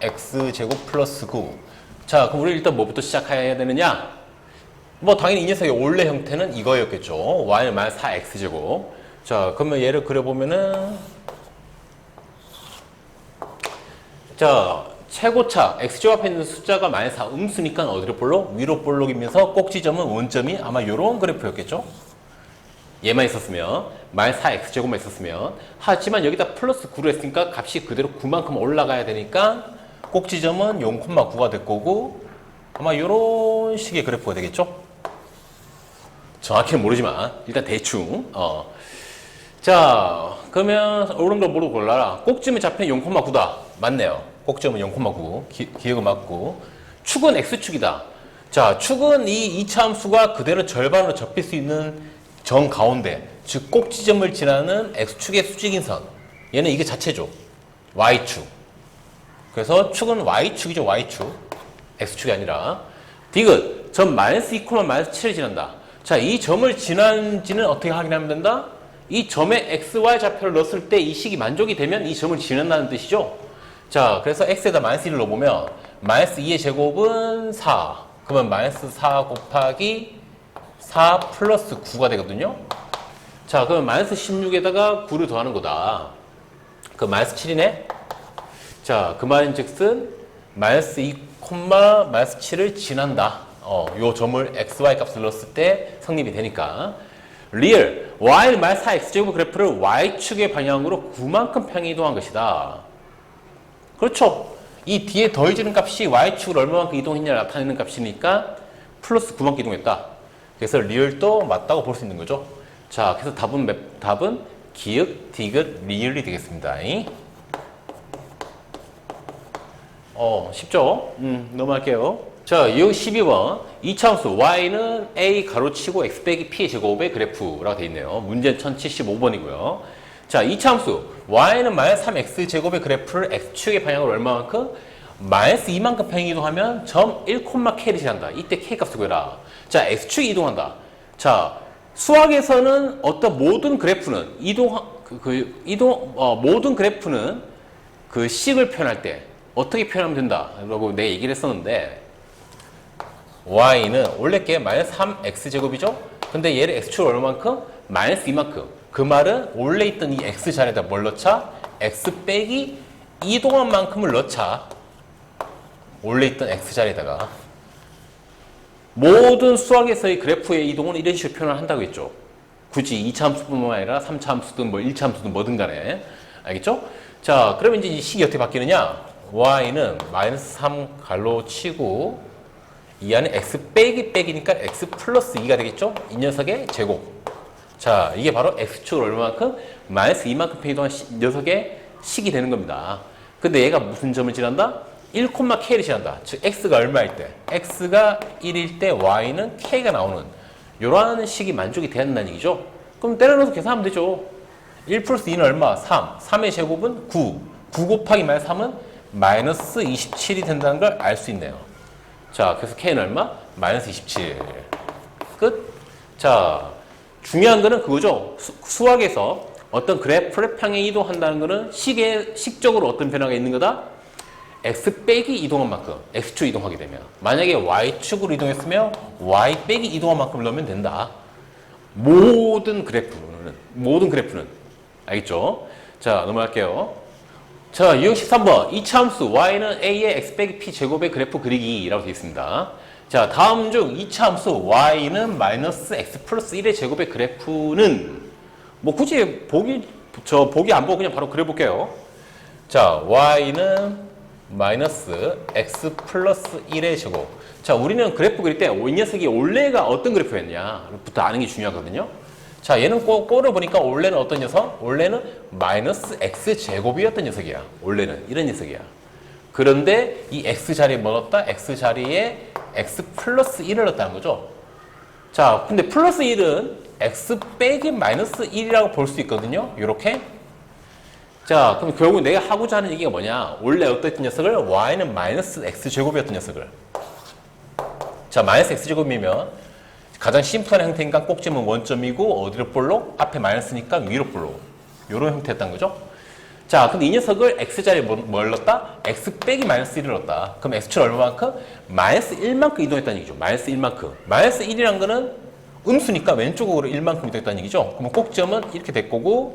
x제곱 플러스 9. 자, 그럼 우리 일단 뭐부터 시작해야 되느냐? 뭐 당연히 이 녀석의 원래 형태는 이거였겠죠. y는 마이너스 4x제곱. 자, 그러면 얘를 그려보면은, 자, 최고차 x제곱 앞에 있는 숫자가 마이너스 4 음수니까 어디로 볼록? 위로 볼록이면서 꼭지점은 원점이 아마 요런 그래프였겠죠. 얘만 있었으면, 마이너스 4x제곱만 있었으면. 하지만 여기다 플러스 9를 했으니까 값이 그대로 9만큼 올라가야 되니까 꼭지점은 0,9가 될 거고, 아마 요런 식의 그래프가 되겠죠. 정확히는 모르지만 일단 대충. 자, 그러면 옳은 걸 뭐로 골라라? 꼭지점의 좌표는 0,9다. 맞네요. 꼭지점은 0,9. 기억은 맞고. 축은 x축이다. 자, 축은 이 이차함수가 그대로 절반으로 접힐 수 있는 정 가운데, 즉 꼭지점을 지나는 x축의 수직인 선. 얘는 이게 자체죠. y축. 그래서 축은 y축이죠. y축. x축이 아니라. 디귿. 점 마이너스 2, 마이너스 7을 지난다. 자, 이 점을 지난지는 어떻게 확인하면 된다? 이 점에 xy 좌표를 넣었을 때 이 식이 만족이 되면 이 점을 지난다는 뜻이죠. 자, 그래서 x에다 마이너스 1을 넣어보면 마이너스 2의 제곱은 4. 그러면 마이너스 4 곱하기 4 플러스 9가 되거든요. 자, 그러면 마이너스 16에다가 9를 더하는 거다. 그 마이너스 7이네. 자, 그 말인 즉슨 마이너스 2, 마이너스 7을 지난다. 요 점을 xy 값을 넣었을 때 성립이 되니까. 리얼, y는 마이너스 4x제곱 그래프를 y축의 방향으로 9만큼 평행 이동한 것이다. 그렇죠. 이 뒤에 더해지는 값이 y축을 얼마만큼 이동했냐 나타내는 값이니까 플러스 9만큼 이동했다. 그래서 리얼도 맞다고 볼 수 있는 거죠. 자, 그래서 답은 기역, 디귿, 리얼이 되겠습니다. 쉽죠? 넘어갈게요. 자, 유형 12번. 이차함수 y는 a 가로치고 x 빼기 p의 제곱의 그래프라고 되어 있네요. 문제는 1075번이고요. 자, 이차함수 y는 마이너스 3x 제곱의 그래프를 x축의 방향으로 얼마만큼? 마이너스 2만큼 평행 이동하면 점 1,k를 지난다. 이때 k 값을 구해라. 자, x축이 이동한다. 자, 수학에서는 어떤 모든 그래프는 모든 그래프는 그 식을 표현할 때 어떻게 표현하면 된다 라고 내가 얘기를 했었는데, y는 원래 게 마이너스 3x제곱이죠? 근데 얘를 x축을 얼마만큼? 마이너스 2만큼. 그 말은 원래 있던 이 x 자리에다 뭘 넣자? x 빼기 이동한 만큼을 넣자. 원래 있던 x 자리에다가. 모든 수학에서의 그래프의 이동은 이런 식으로 표현을 한다고 했죠. 굳이 2차 함수뿐만 아니라 3차 함수든 1차 함수든 뭐든 간에. 알겠죠? 자, 그러면 이제 이 식이 어떻게 바뀌느냐? y는 마이너스 3 갈로 치고 이 안에 x 빼기 빼기니까 x 플러스 2가 되겠죠? 이 녀석의 제곱. 자, 이게 바로 x축을 얼마만큼? 마이너스 2만큼 평이동한 녀석의 식이 되는 겁니다. 근데 얘가 무슨 점을 지난다? 1,k를 지난다. 즉 x가 얼마일 때? x가 1일 때 y는 k가 나오는 요런 식이 만족이 된다는 얘기죠. 그럼 때려넣어서 계산하면 되죠. 1 플러스 2는 얼마? 3. 3의 제곱은 9. 9 곱하기 마이너스 3은 마이너스 27이 된다는 걸 알 수 있네요. 자, 그래서 K는 얼마? 마이너스 27. 끝. 자, 중요한 거는 그거죠. 수학에서 어떤 그래프를 평행 이동한다는 거는 식적으로 어떤 변화가 있는 거다? X 빼기 이동한 만큼, X축 이동하게 되면. 만약에 Y축으로 이동했으면 Y 빼기 이동한 만큼 넣으면 된다. 모든 그래프는. 알겠죠? 자, 넘어갈게요. 자, 유형 13번. 이차함수 y는 a의 x 빼기 p 제곱의 그래프 그리기라고 되어 있습니다. 자, 다음 중 이차함수 y는 마이너스 x 플러스 1의 제곱의 그래프는 뭐 굳이 보기 안 보고 그냥 바로 그려볼게요. 자, y는 마이너스 x 플러스 1의 제곱. 자, 우리는 그래프 그릴 때 이 녀석이 원래가 어떤 그래프였냐부터 아는 게 중요하거든요. 자, 얘는 꼴을 보니까 원래는 어떤 녀석? 원래는 마이너스 x제곱이었던 녀석이야. 원래는 이런 녀석이야. 그런데 이 x 자리에 뭐 넣었다? x 자리에 x 플러스 1을 넣었다는 거죠. 자, 근데 플러스 1은 x 빼기 마이너스 1이라고 볼 수 있거든요. 이렇게. 자, 그럼 결국 내가 하고자 하는 얘기가 뭐냐? 원래 어떤 녀석을 y는 마이너스 x제곱이었던 녀석을. 자, 마이너스 x제곱이면 가장 심플한 형태니까 꼭지면 원점이고 어디로 볼록? 앞에 마이너스니까 위로 볼록. 이런 형태였던 거죠. 자, 근데 이 녀석을 x자리에 뭘 넣었다? x 빼기 마이너스 1을 넣었다. 그럼 x축 얼마만큼? 마이너스 1만큼 이동했다는 얘기죠. 마이너스 1만큼. 마이너스 1이란 거는 음수니까 왼쪽으로 1만큼 이동했다는 얘기죠. 그럼 꼭지점은 이렇게 될 거고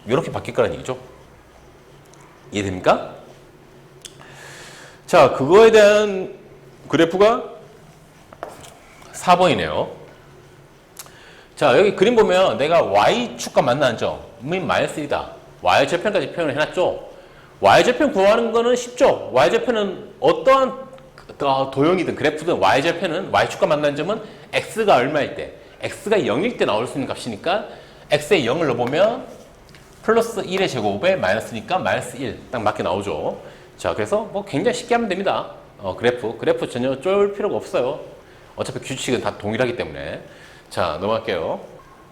이렇게 바뀔 거라는 얘기죠. 이해됩니까? 자, 그거에 대한 그래프가 4번이네요. 자, 여기 그림 보면 내가 y축과 만나는 점은 마이너스 1이다. y절편까지 표현을 해놨죠. y절편 구하는 거는 쉽죠. y절편은 어떠한 도형이든 그래프든 y절편은 y축과 만나는 점은 x가 얼마일 때, x가 0일 때 나올 수 있는 값이니까 x에 0을 넣어보면 플러스 1의 제곱에 마이너스니까 마이너스 1 딱 맞게 나오죠. 자, 그래서 뭐 굉장히 쉽게 하면 됩니다. 그래프 전혀 쫄 필요가 없어요. 어차피 규칙은 다 동일하기 때문에. 자, 넘어갈게요.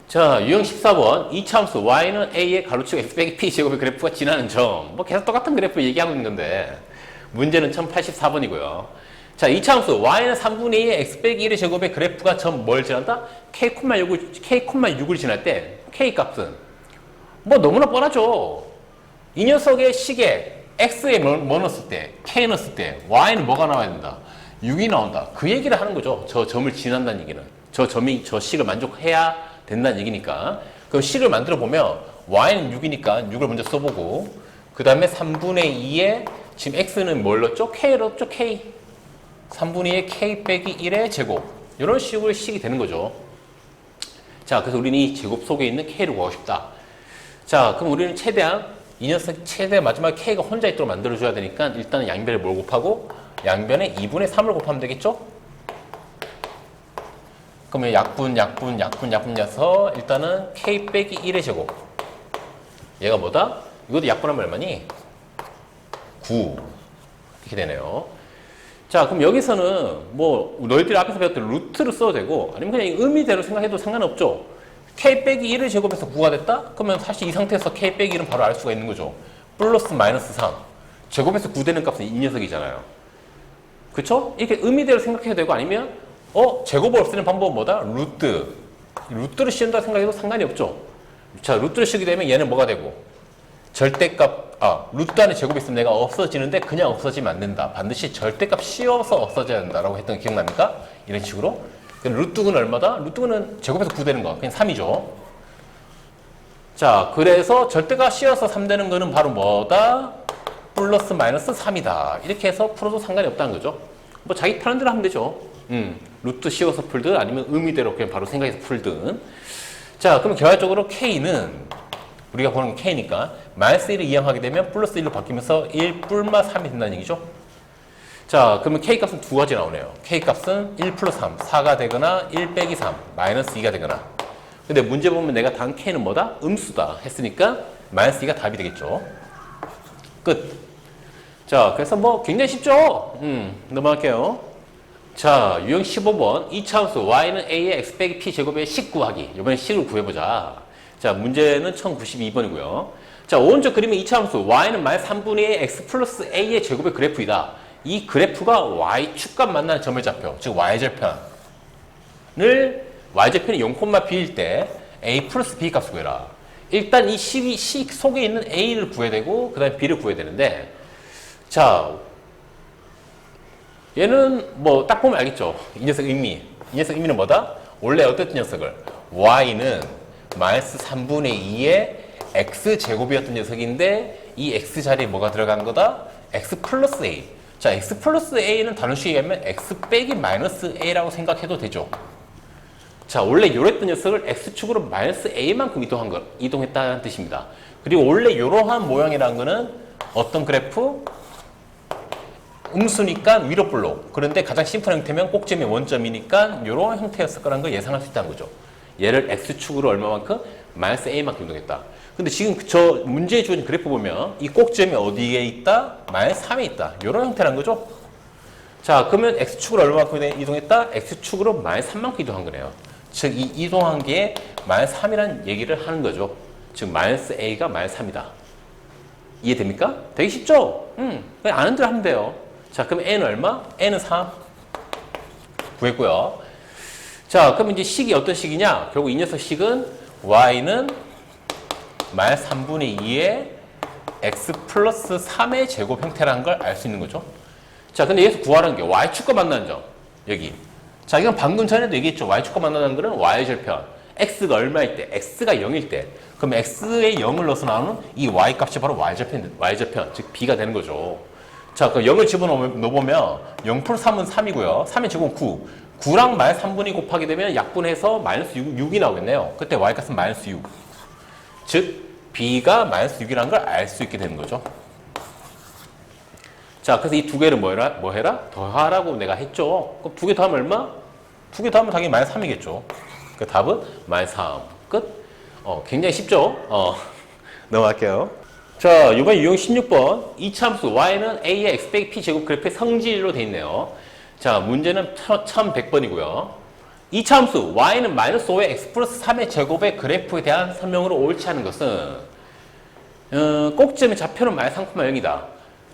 자, 유형 14번. 이차함수 y는 a의 가로치고 x 빼기 p 제곱의 그래프가 지나는 점. 뭐 계속 똑같은 그래프 얘기하고 있는 건데 문제는 1084번이고요. 자, 이차함수 y는 3분의 2의 x 빼기 1의 제곱의 그래프가 점 뭘 지난다? k,6을 지날 때 k 값은 뭐 너무나 뻔하죠. 이 녀석의 식에 x에 뭐 넣었을 때, k 넣었을 때 y는 뭐가 나와야 된다? 6이 나온다. 그 얘기를 하는 거죠. 저 점을 지난다는 얘기는. 저 점이 저 식을 만족해야 된다는 얘기니까. 그럼 식을 만들어 보면 y는 6이니까 6을 먼저 써보고 그 다음에 3분의 2에 지금 x는 뭘 넣었죠? k를 넣었죠? k. 3분의 2에 k 빼기 1의 제곱. 이런 식으로 식이 되는 거죠. 자, 그래서 우리는 이 제곱 속에 있는 k를 구하고 싶다. 자, 그럼 우리는 최대한 이 녀석 최대한 마지막에 k가 혼자 있도록 만들어줘야 되니까 일단은 양변에 뭘 곱하고 양변에 2분의 3을 곱하면 되겠죠? 그러면 약분해서 일단은 k 빼기 1의 제곱. 얘가 뭐다? 이것도 약분하면 얼마니? 9. 이렇게 되네요. 자, 그럼 여기서는 뭐 너희들이 앞에서 배웠던 루트를 써도 되고 아니면 그냥 의미대로 생각해도 상관없죠. k 빼기 1의 제곱에서 9가 됐다? 그러면 사실 이 상태에서 k 빼기 1은 바로 알 수가 있는 거죠. 플러스 마이너스 3. 제곱에서 9 되는 값은 이 녀석이잖아요. 그쵸? 이렇게 의미대로 생각해도 되고 아니면 제곱을 없애는 방법은 뭐다? 루트를 씌운다 생각해도 상관이 없죠. 자, 루트를 씌우게 되면 얘는 뭐가 되고 절대값, 루트 안에 제곱이 있으면 내가 없어지는데 그냥 없어지면 안 된다. 반드시 절대값 씌워서 없어져야 된다라고 했던 거 기억납니까? 이런 식으로. 루트는 얼마다? 루트는 제곱에서 9 되는 거. 그냥 3이죠. 자, 그래서 절대값 씌워서 3 되는 거는 바로 뭐다? 플러스 마이너스 3이다. 이렇게 해서 풀어도 상관이 없다는 거죠. 뭐 자기 편한 대로 하면 되죠. 루트 씌워서 풀든 아니면 의미대로 그냥 바로 생각해서 풀든. 자, 그럼 결과적으로 K는 우리가 보는 게 K니까 마이너스 1을 이항하게 되면 플러스 1로 바뀌면서 1 뿔마 3이 된다는 얘기죠. 자, 그러면 K 값은 두 가지 나오네요. K 값은 1 플러스 3, 4가 되거나 1 빼기 3, 마이너스 2가 되거나. 근데 문제 보면 내가 단 K는 뭐다? 음수다 했으니까 마이너스 2가 답이 되겠죠. 끝. 자, 그래서 뭐 굉장히 쉽죠? 넘어갈게요. 자, 유형 15번. 이차함수 y는 a의 x 빼기 p 제곱의 식 구하기. 이번엔 식을 구해보자. 자, 문제는 1092번이고요. 자, 오른쪽 그림은 이차함수 y는 마이너스 3분의 2 x 플러스 a의 제곱의 그래프이다. 이 그래프가 y축과 만나는 점을 잡혀. 즉 y절편이 0,b일 때 a 플러스 b 값을 구해라. 일단 이 식 속에 있는 a를 구해야 되고 그 다음에 b를 구해야 되는데 자, 얘는 뭐 딱 보면 알겠죠. 이 녀석 의미는 뭐다? 원래 어떤 녀석을 y는 마이너스 3분의 2의 x제곱이었던 녀석인데 이 x 자리에 뭐가 들어가는 거다? x 플러스 a. 자, x 플러스 a는 다른 식으로 얘기하면 x 빼기 마이너스 a라고 생각해도 되죠. 자, 원래 이랬던 녀석을 x축으로 마이너스 a만큼 이동했다는 뜻입니다. 그리고 원래 이러한 모양이라는 거는 어떤 그래프? 음수니까 위로 볼록. 그런데 가장 심플한 형태면 꼭지점이 원점이니까 이런 형태였을 거라는 걸 예상할 수 있다는 거죠. 얘를 x축으로 얼마만큼? 마이너스 a만큼 이동했다. 근데 지금 저 문제에 주어진 그래프 보면 이 꼭지점이 어디에 있다? 마이너스 3에 있다. 이런 형태라는 거죠. 자, 그러면 x축으로 얼마만큼 이동했다? x축으로 마이너스 3만큼 이동한 거네요. 즉, 이 이동한 게 마이너스 3이라는 얘기를 하는 거죠. 즉, 마이너스 a가 마이너스 3이다. 이해됩니까? 되게 쉽죠? 그냥 아는 대로 하면 돼요. 자, 그럼 n은 얼마? n은 3. 구했고요. 자, 그럼 이제 식이 어떤 식이냐? 결국 이 녀석 식은 y는 마이너스 3분의 2의 x 플러스 3의 제곱 형태라는 걸 알 수 있는 거죠. 자, 근데 여기서 구하라는 게 y축과 만나는 점. 여기. 자, 이건 방금 전에도 얘기했죠. y축과 만나는 거는 y절편. x가 얼마일 때? x가 0일 때. 그럼 x에 0을 넣어서 나오는 이 y 값이 바로 y절편, 즉 b가 되는 거죠. 자, 그럼 0을 집어넣으면 0 플러스 3은 3이고요. 3의 제곱은 9. 9랑 마이너스 3분이 곱하게 되면 약분해서 마이너스 6이 나오겠네요. 그때 y 값은 마이너스 6. 즉, b가 마이너스 6이라는 걸 알 수 있게 되는 거죠. 자, 그래서 이 두 개를 뭐 해라? 더하라고 내가 했죠. 그럼 두 개 더하면 얼마? 두 개 더하면 당연히 마이너스 3이겠죠. 그 답은 마이너스 3. 끝? 굉장히 쉽죠? 넘어갈게요. 자, 이번 유형 16번. 이차함수 y는 a의 x 빼기 p 제곱 그래프의 성질로 되어 있네요. 자, 문제는 1100번이고요. 이차함수 y는 마이너스 5의 x 플러스 3의 제곱의 그래프에 대한 설명으로 옳지 않은 것은 꼭지점의 좌표는 마이너스 3,0이다.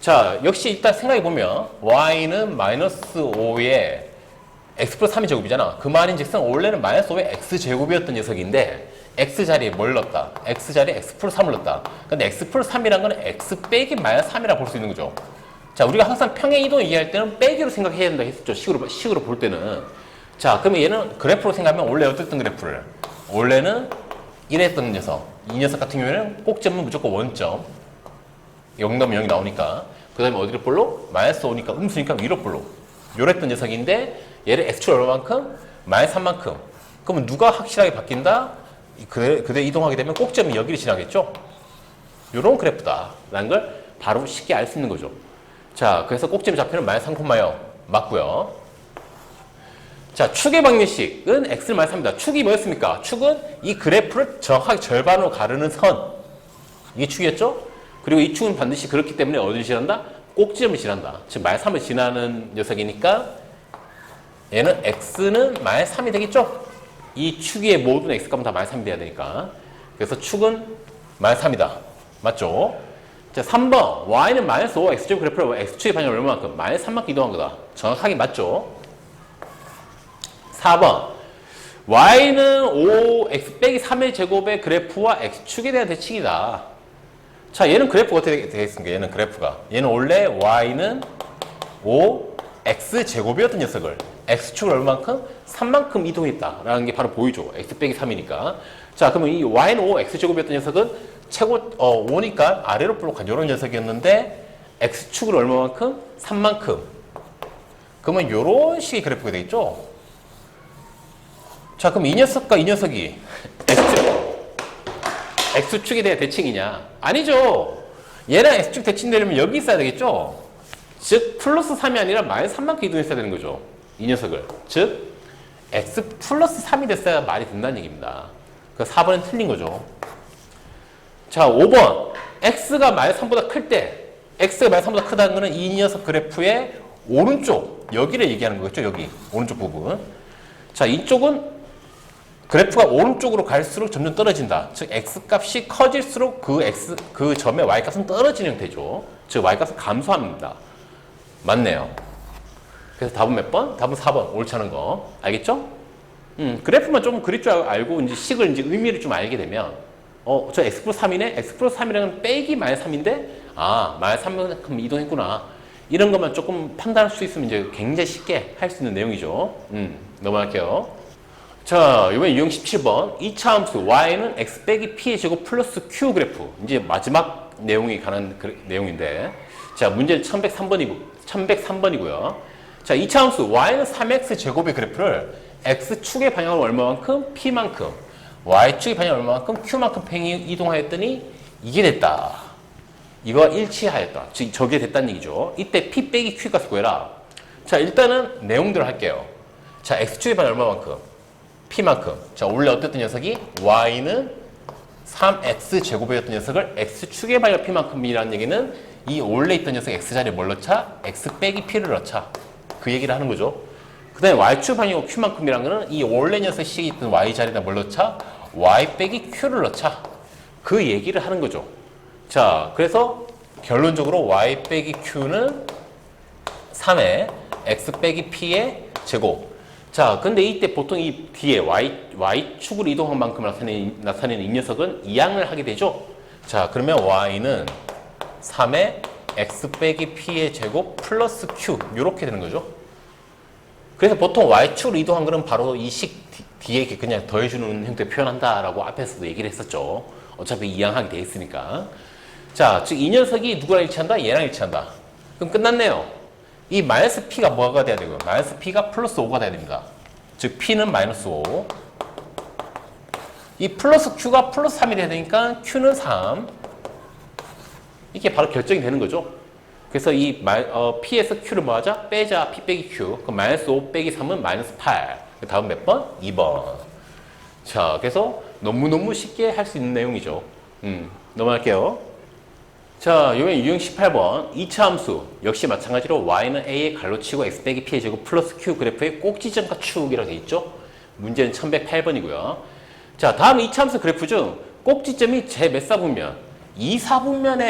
자, 역시 일단 생각해보면 y는 마이너스 5의 x 플러스 3의 제곱이잖아. 그 말인즉슨 원래는 마이너스 5의 x 제곱이었던 녀석인데 x 자리에 뭘 넣었다? x 자리에 x 플러스 3을 넣었다. 근데 x 플러스 3이란 건 x 빼기 마이너스 3이라고 볼 수 있는 거죠. 자, 우리가 항상 평행 이동 이해할 때는 빼기로 생각해야 된다 했었죠. 식으로 볼 때는. 자, 그러면 얘는 그래프로 생각하면 원래 어땠던 그래프를? 원래는 이랬던 녀석. 이 녀석 같은 경우에는 꼭지점은 무조건 원점. 0 넣으면 0이 나오니까. 그 다음에 어디로 볼로? 마이너스 5니까 음수니까 위로 볼로. 요랬던 녀석인데 얘를 x축 얼마만큼? 마이너스 3만큼. 그러면 누가 확실하게 바뀐다? 그대 이동하게 되면 꼭지점이 여기를 지나겠죠? 요런 그래프다. 라는 걸 바로 쉽게 알 수 있는 거죠. 자, 그래서 꼭지점 좌표는 마이너스 3,0 맞고요. 자, 축의 방정식은 x를 마이너스 3입니다. 축이 뭐였습니까? 축은 이 그래프를 정확하게 절반으로 가르는 선. 이게 축이었죠? 그리고 이 축은 반드시 그렇기 때문에 어디를 지난다? 꼭지점을 지난다. 즉 마이너스 3을 지나는 녀석이니까 얘는 x는 마이너스 3이 되겠죠? 이 축 위의 모든 x값은 다 마이너스 3이 돼야 되니까. 그래서 축은 마이너스 3이다. 맞죠? 자, 3번. y는 마이너스 5 x제곱 그래프를 x축의 반영 얼마만큼? 마이너스 3만큼 이동한 거다. 정확하게 맞죠? 4번. y는 5 x 빼기 3의 제곱의 그래프와 x축에 대한 대칭이다. 자, 얘는 그래프가 어떻게 되겠습니까? 얘는 그래프가. 얘는 원래 y는 5 x 제곱이었던 녀석을 x축을 얼마만큼? 3만큼 이동했다. 라는 게 바로 보이죠. x 빼기 3이니까. 자, 그러면 이 y는 5 x 제곱이었던 녀석은 최고 5니까 아래로 볼록한 이런 녀석이었는데 x축을 얼마만큼? 3만큼. 그러면 이런 식의 그래프가 되겠죠. 자, 그럼 이 녀석과 이 녀석이 x축에 대한 대칭이냐? 아니죠. 얘랑 x축 대칭되려면 여기 있어야 되겠죠. 즉 플러스 3이 아니라 마이너스 3만큼 이동했어야 되는 거죠. 이 녀석을. 즉 x 플러스 3이 됐어야 말이 된다는 얘기입니다. 그 4번은 틀린 거죠. 자, 5번. x가 마이너스 3보다 클 때 x가 마이너스 3보다 크다는 거는 이 녀석 그래프의 오른쪽 여기를 얘기하는 거겠죠. 여기 오른쪽 부분. 자, 이쪽은 그래프가 오른쪽으로 갈수록 점점 떨어진다. 즉 x값이 커질수록 그 점의 y값은 떨어지는 형태죠. 즉 y값은 감소합니다. 맞네요. 그래서 답은 몇 번? 답은 4번. 옳지 않은 거. 알겠죠? 그래프만 좀 그릴 줄 알고 이제 식을 이제 의미를 좀 알게 되면 저 x 플러스 3이네? x 플러스 3이라는 빼기 마이너스 3인데 마이너스 3만큼 이동했구나. 이런 것만 조금 판단할 수 있으면 이제 굉장히 쉽게 할 수 있는 내용이죠. 넘어갈게요. 자, 이번에 유형 17번. 2차 함수 y는 x 빼기 p의 제곱 플러스 q 그래프. 이제 마지막 내용이 관한 내용인데, 자, 문제는 1103번이고요. 자, 2차 함수 y는 3x 제곱의 그래프를 x축의 방향으로 얼마만큼? p만큼. y축의 방향으로 얼마만큼? q만큼 이동하였더니 이게 됐다. 이거와 일치하였다. 즉 저게 됐다는 얘기죠. 이때 p 빼기 q 값을 구해라. 자, 일단은 내용대로 할게요. 자, x축의 방향 얼마만큼? p만큼. 자, 원래 어땠던 녀석이 y는 3x 제곱이었던 녀석을 x축에 발려 p만큼이라는 얘기는 이 원래 있던 녀석 x자리에 뭘 넣자? x 빼기 p를 넣자. 그 얘기를 하는 거죠. 그 다음에 y축 방향 q만큼이라는 거는 이 원래 녀석이 있던 y자리에다 뭘 넣자? y 빼기 q를 넣자. 그 얘기를 하는 거죠. 자, 그래서 결론적으로 y 빼기 q는 3의 x 빼기 p의 제곱. 자, 근데 이때 보통 이 뒤에 y축으로 이동한 만큼 나타내는 이 녀석은 이항을 하게 되죠. 자, 그러면 y는 3의 x 빼기 p의 제곱 플러스 q 이렇게 되는 거죠. 그래서 보통 y축으로 이동한 거는 바로 이 식 뒤에 그냥 더해주는 형태로 표현한다라고 앞에서도 얘기를 했었죠. 어차피 이항하게 돼 있으니까. 자, 즉 이 녀석이 누구랑 일치한다? 얘랑 일치한다. 그럼 끝났네요. 이 마이너스 p가 뭐가 돼야 되고요? 마이너스 p가 플러스 5가 돼야 됩니다. 즉 p는 마이너스 5. 이 플러스 q가 플러스 3이 돼야 되니까 q는 3. 이게 바로 결정이 되는 거죠. 그래서 이 p에서 q를 뭐 하자? 빼자. p 빼기 q. 그럼 마이너스 5 빼기 3은 마이너스 8. 그 다음 몇 번? 2번. 자, 그래서 너무너무 쉽게 할 수 있는 내용이죠. 넘어갈게요. 자, 이번엔 유형 18번. 2차 함수. 역시 마찬가지로 y는 a에 갈로치고 x 빼기 p의 제곱 플러스 q 그래프의 꼭지점과 축이라고 되어 있죠. 문제는 1108번이고요. 자, 다음 2차 함수 그래프 중 꼭지점이 제 몇 사분면? 2사분면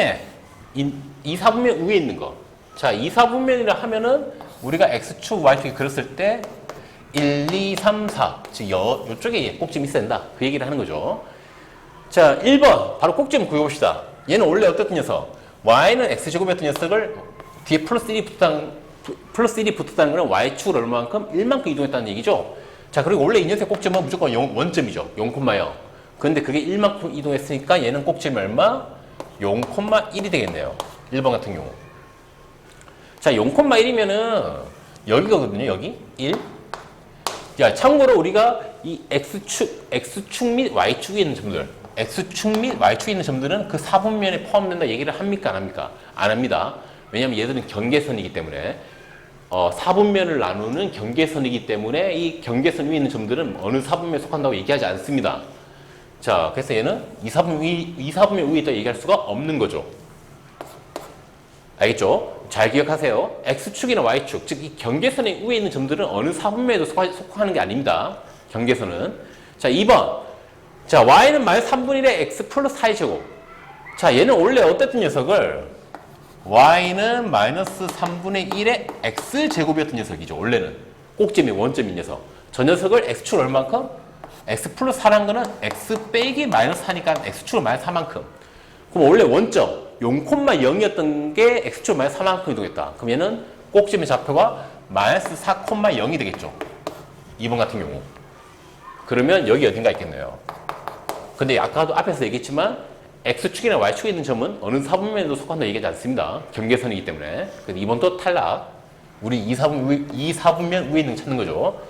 위에 있는 거. 자, 2사분면이라 하면은 우리가 x축, y축에 그렸을 때 1, 2, 3, 4. 즉, 요쪽에 꼭지점이 있어야 된다. 그 얘기를 하는 거죠. 자, 1번. 바로 꼭지점 구해봅시다. 얘는 원래 어떻던 녀석? y는 x제곱이었던 녀석을 뒤에 플러스 1이 붙었다는 거는 y축을 얼마만큼? 1만큼 이동했다는 얘기죠. 자, 그리고 원래 이 녀석의 꼭지점은 무조건 원점이죠. 0,0. 근데 그게 1만큼 이동했으니까 얘는 꼭지점이 얼마? 0,1이 되겠네요. 1번 같은 경우. 자, 0,1이면은 여기거든요. 여기 1. 야, 참고로 우리가 이 x축 및 y축에 있는 점들, x축 및 y축에 있는 점들은 그 사분면에 포함된다 얘기를 합니까? 안 합니까? 안 합니다. 왜냐하면 얘들은 경계선이기 때문에 사분면을 나누는 경계선이기 때문에 이 경계선 위에 있는 점들은 어느 사분면에 속한다고 얘기하지 않습니다. 자, 그래서 얘는 이 사분면 위에 있다 얘기할 수가 없는 거죠. 알겠죠? 잘 기억하세요. x축이나 y축, 즉 이 경계선의 위에 있는 점들은 어느 사분면에도 속하는 게 아닙니다. 경계선은. 자, 2번. 자, y는 마이너스 3분의 1의 x 플러스 4의 제곱. 자, 얘는 원래 어땠던 녀석을 y는 마이너스 3분의 1의 x제곱이었던 녀석이죠. 원래는. 꼭지점이 원점인 녀석. 저 녀석을 x축을 얼만큼? x 플러스 4라는 거는 x 빼기 마이너스 4니까 x축을 마이너스 4만큼. 그럼 원래 원점 0,0이었던 게 x축을 마이너스 4만큼 이동했다. 그럼 얘는 꼭지점의 좌표가 마이너스 4,0이 되겠죠. 2번 같은 경우. 그러면 여기 어딘가 있겠네요. 근데 아까도 앞에서 얘기했지만 x축이나 y축에 있는 점은 어느 사분면에도 속한다 얘기하지 않습니다. 경계선이기 때문에. 그래서 2번도 탈락. 우리 이 사분면 위에 있는 거 찾는 거죠.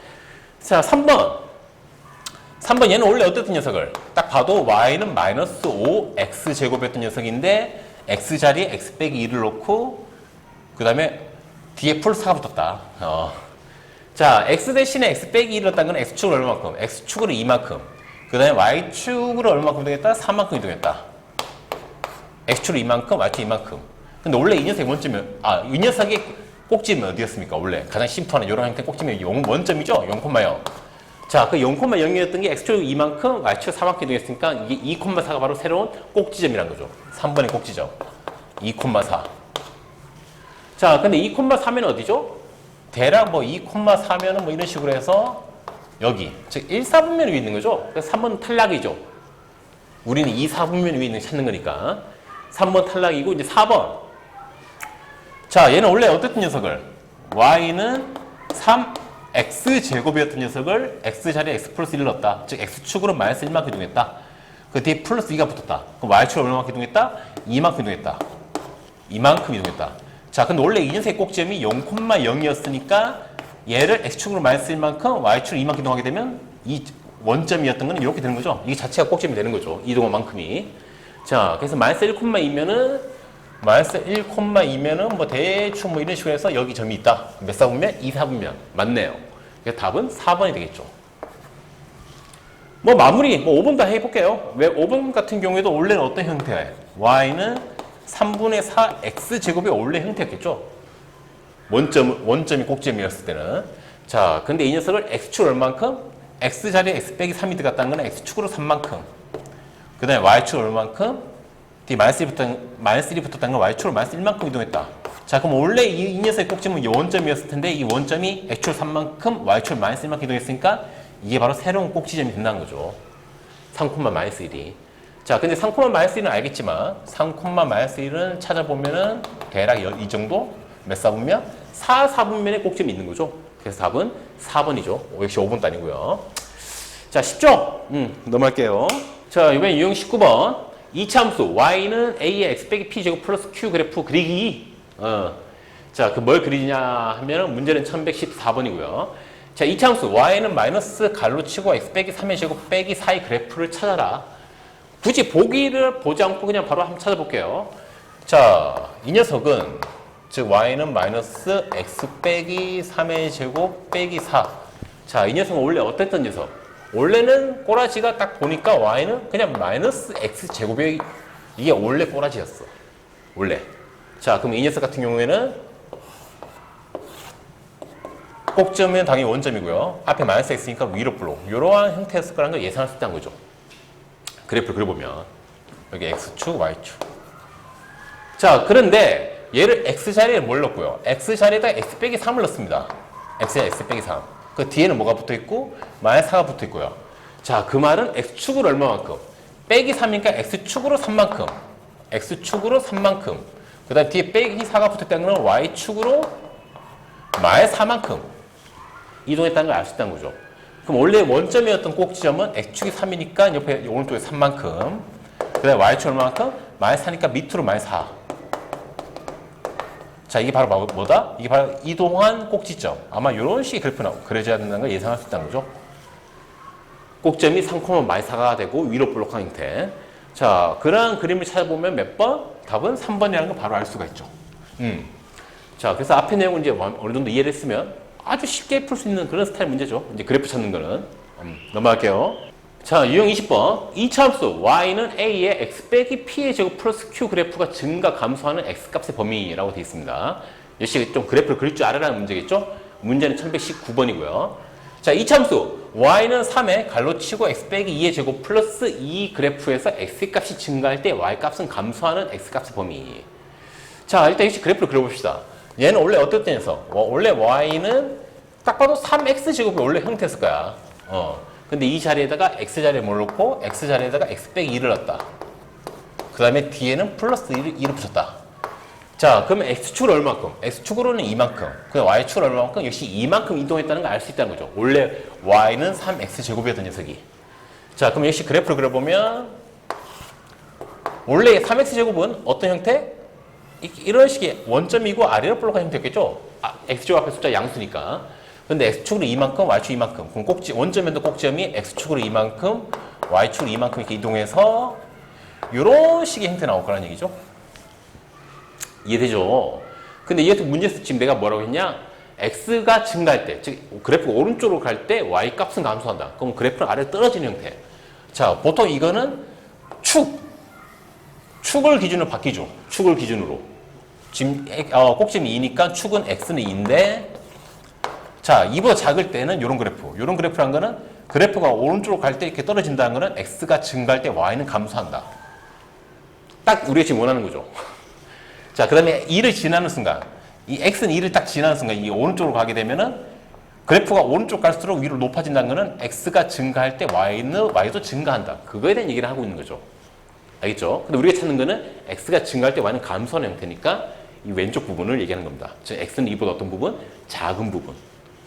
자, 3번. 3번 얘는 원래 어땠던 녀석을? 딱 봐도 y는 마이너스 5x제곱이었던 녀석인데 x자리에 x 빼기 2를 놓고 그 다음에 뒤에 플러스 4가 붙었다. 자, x 대신에 x 빼기 2를 넣었다는 건 x축을 얼마만큼? x축으로 2만큼. 그 다음에 y축으로 얼마만큼 이동했다? 3만큼 이동했다. x축으로 2만큼, y축 2만큼. 근데 원래 이 녀석의 원점이, 이 녀석의 꼭지점이 어디였습니까? 원래 가장 심플한 이런 형태의 꼭지점이 원점이죠? 0,0. 자, 그 0,0이었던 게 x축 2만큼, y축 4만큼 이동했으니까 이게 2,4가 바로 새로운 꼭지점이란 거죠. 3번의 꼭지점. 2,4. 자, 근데 2,4면 어디죠? 대략 뭐 2,4면은 뭐 이런 식으로 해서 여기. 즉, 1사분면 위에 있는 거죠? 그래서 3번 탈락이죠. 우리는 2사분면 위에 있는 거 찾는 거니까. 3번 탈락이고, 이제 4번. 자, 얘는 원래 어땠던 녀석을? y는 3x제곱이었던 녀석을 x자리에 x 플러스 1을 넣었다. 즉, x축으로 마이너스 1만큼 이동했다. 그 뒤에 플러스 2가 붙었다. 그럼 y축으로 얼마만큼 이동했다? 2만큼 이동했다. 2만큼 이동했다. 자, 근데 원래 이 녀석의 꼭지점이 0,0이었으니까 얘를 x축으로 마이너스 1만큼 y축으로 2만큼 이동하게 되면 이 원점이었던 거는 이렇게 되는 거죠. 이게 자체가 꼭지점이 되는 거죠. 이동한 만큼이. 자, 그래서 마이너스 1,2면은 뭐 대충 뭐 이런 식으로 해서 여기 점이 있다. 몇 사분면? 2사분면. 맞네요. 그래서 답은 4번이 되겠죠. 뭐 마무리, 뭐 5번 다 해볼게요. 왜 5번 같은 경우에도 원래는 어떤 형태예요? y는 3분의 4 x제곱의 원래 형태였겠죠? 원점이 꼭지점이었을 때는. 자, 근데 이 녀석을 x축 얼만큼? x자리에 x 빼기 3이 들어갔다는 건 x축으로 3만큼. 그 다음에 y축 얼만큼? 뒤에 -1 붙었다는 건 y축으로 -1만큼 이동했다. 자, 그럼 원래 이 녀석의 꼭지점은 이 원점이었을 텐데 이 원점이 x축 3만큼, y축 -1만큼 이동했으니까 이게 바로 새로운 꼭지점이 된다는 거죠. 3,-1이. 자, 근데 3,-1은 알겠지만 3,-1은 찾아보면은 대략 이 정도? 몇 사분면? 4사분면의 꼭지점이 있는 거죠. 그래서 답은 4번이죠. 역시 5번도 아니고요. 자, 쉽죠? 넘어갈게요. 자, 이번엔 유형 19번. 이차함수 y는 a의 x 빼기 p 제곱 플러스 q 그래프 그리기. 자, 그 뭘 그리냐 하면은 문제는 1114번이고요. 자, 이차함수 y는 마이너스 갈로 치고 x 빼기 3의 제곱 빼기 4의 그래프를 찾아라. 굳이 보기를 보지 않고 그냥 바로 한번 찾아볼게요. 자, 이 녀석은 즉 y는 마이너스 x 빼기 3의 제곱 빼기 4. 자, 이 녀석은 원래 어땠던 녀석? 원래는 꼬라지가 딱 보니까 y는 그냥 마이너스 x 제곱이 이게 원래 꼬라지였어. 원래. 자, 그럼 이 녀석 같은 경우에는 꼭점은 당연히 원점이고요. 앞에 마이너스 x니까 위로 불러. 이러한 형태였을 거라는 걸 예상할 수 있다는 거죠. 그래프를 그려보면 여기 x축, y축. 자, 그런데 얘를 x자리에 뭘 넣고요? x자리에다 x 빼기 3을 넣습니다. x에 x 빼기 3. 그 뒤에는 뭐가 붙어있고 마이너스 4가 붙어있고요. 자, 그 말은 x축으로 얼마만큼? 빼기 3이니까 x축으로 3만큼. x축으로 3만큼. 그 다음 뒤에 빼기 4가 붙어있다는 건 y축으로 마이너스 4만큼 이동했다는 걸 알 수 있다는 거죠. 그럼 원래 원점이었던 꼭지점은 x축이 3이니까 옆에 오른쪽에 3만큼. 그 다음에 y축 얼마만큼? 마이너스 4니까 밑으로 마이너스 4. 자, 이게 바로 뭐다? 이게 바로 이동한 꼭지점. 아마 이런 식의 그래프가 그려져야 된다는 걸 예상할 수 있다는 거죠. 꼭점이 3,-4가 되고 위로 볼록한 형태. 자, 그러한 그림을 찾아보면 몇 번? 답은 3번이라는 걸 바로 알 수가 있죠. 자, 그래서 앞의 내용을 이제 어느 정도 이해를 했으면 아주 쉽게 풀 수 있는 그런 스타일 문제죠. 이제 그래프 찾는 거는. 넘어갈게요. 자, 유형 20번. 이차함수 y는 a의 x 빼기 p의 제곱 플러스 q 그래프가 증가 감소하는 x 값의 범위라고 되어 있습니다. 역시 좀 그래프를 그릴 줄 알아라는 문제겠죠? 문제는 1119번이고요. 자, 이차함수 y는 3에 갈로 치고 x 빼기 2의 제곱 플러스 2 그래프에서 x 값이 증가할 때 y 값은 감소하는 x 값의 범위. 자, 일단 역시 그래프를 그려봅시다. 얘는 원래 어땠던 녀석? 원래 y는 딱 봐도 3x 제곱이 원래 형태였을 거야. 근데 이 자리에다가 x자리에 뭘 넣고 x자리에다가 x 빼기 2를 넣었다. 그 다음에 뒤에는 플러스 2를 붙였다. 자, 그러면 x축으로 얼마만큼? x축으로는 2만큼. 그 y축으로 얼마만큼? 역시 2만큼 이동했다는 걸 알 수 있다는 거죠. 원래 y는 3x제곱이었던 녀석이. 자, 그럼 역시 그래프를 그려보면 원래 3x제곱은 어떤 형태? 이런 식의 원점이고 아래로 볼록한 형태였겠죠? x축 앞에 숫자 양수니까. 근데 x축으로 이만큼, y축 이만큼. 그럼 원점에도 꼭지점이 x축으로 이만큼, y축으로 이만큼 이렇게 이동해서 이런 식의 형태 나올 거라는 얘기죠. 이해되죠? 근데 이게 문제에서 지금 내가 뭐라고 했냐? x가 증가할 때, 즉 그래프가 오른쪽으로 갈 때 y 값은 감소한다. 그럼 그래프는 아래로 떨어지는 형태. 자, 보통 이거는 축을 기준으로 바뀌죠. 축을 기준으로. 지금 꼭지점이 2니까 축은 x는 2인데 자, 2보다 작을 때는 이런 그래프. 이런 그래프란 거는 그래프가 오른쪽으로 갈 때 이렇게 떨어진다는 거는 x가 증가할 때 y는 감소한다. 딱 우리가 지금 원하는 거죠. 자, 그 다음에 2를 지나는 순간 이 x는 2를 딱 지나는 순간 이 오른쪽으로 가게 되면은 그래프가 오른쪽 갈수록 위로 높아진다는 거는 x가 증가할 때 y도 증가한다. 그거에 대한 얘기를 하고 있는 거죠. 알겠죠? 근데 우리가 찾는 거는 x가 증가할 때 y는 감소하는 형태니까 이 왼쪽 부분을 얘기하는 겁니다. 즉 x는 2보다 어떤 부분? 작은 부분.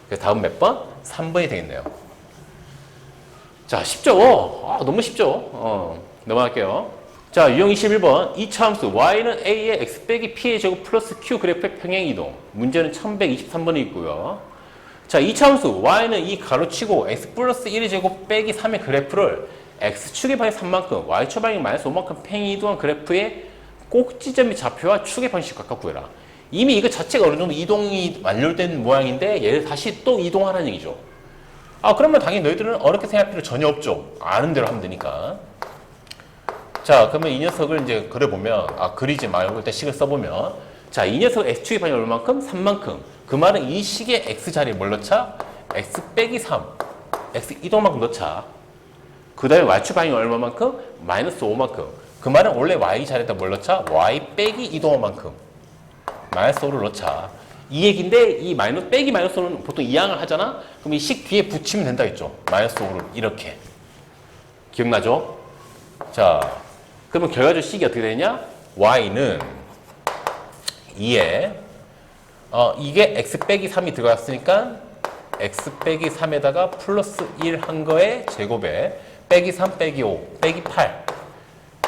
그래서 다음 몇 번? 3번이 되겠네요. 자, 쉽죠? 너무 쉽죠? 넘어갈게요. 자, 유형 21번. 이차함수 y는 a의 x 빼기 p의 제곱 플러스 q 그래프의 평행이동. 문제는 1123번이 있고요. 자, 이차함수 y는 이 가로치고 x 플러스 1의 제곱 빼기 3의 그래프를 x축의 방이 3만큼, y축 방이 마이너스 5만큼 평행이동한 그래프의 꼭지점의 좌표와 축의 방식 각각 구해라. 이미 이거 자체가 어느 정도 이동이 완료된 모양인데 얘를 다시 또 이동하라는 얘기죠. 아, 그러면 당연히 너희들은 어렵게 생각할 필요 전혀 없죠. 아는 대로 하면 되니까. 자, 그러면 이 녀석을 이제 그려보면, 아, 그리지 말고 일단 식을 써보면, 자, 이 녀석 x축의 방이 얼마만큼? 3만큼. 그 말은 이 식의 x자리에 뭘 넣자? x 빼기 3. x 이동만큼 넣자. 그 다음에 y축 방이 얼마만큼? 마이너스 5만큼. 그 말은 원래 y자리에다 뭘 넣자? y 빼기 이동만큼. 마이너스 5를 넣자. 이 얘기인데 이 마이너스 빼기 마이너스 5는 보통 이항을 하잖아? 그럼 이 식 뒤에 붙이면 된다 했죠. 마이너스 5를 이렇게. 기억나죠? 자, 그러면 결과적으로 식이 어떻게 되냐? y는 2에 이게 x 빼기 3이 들어갔으니까 x 빼기 3에다가 플러스 1 한 거에 제곱에 빼기 3 빼기 5 빼기 8.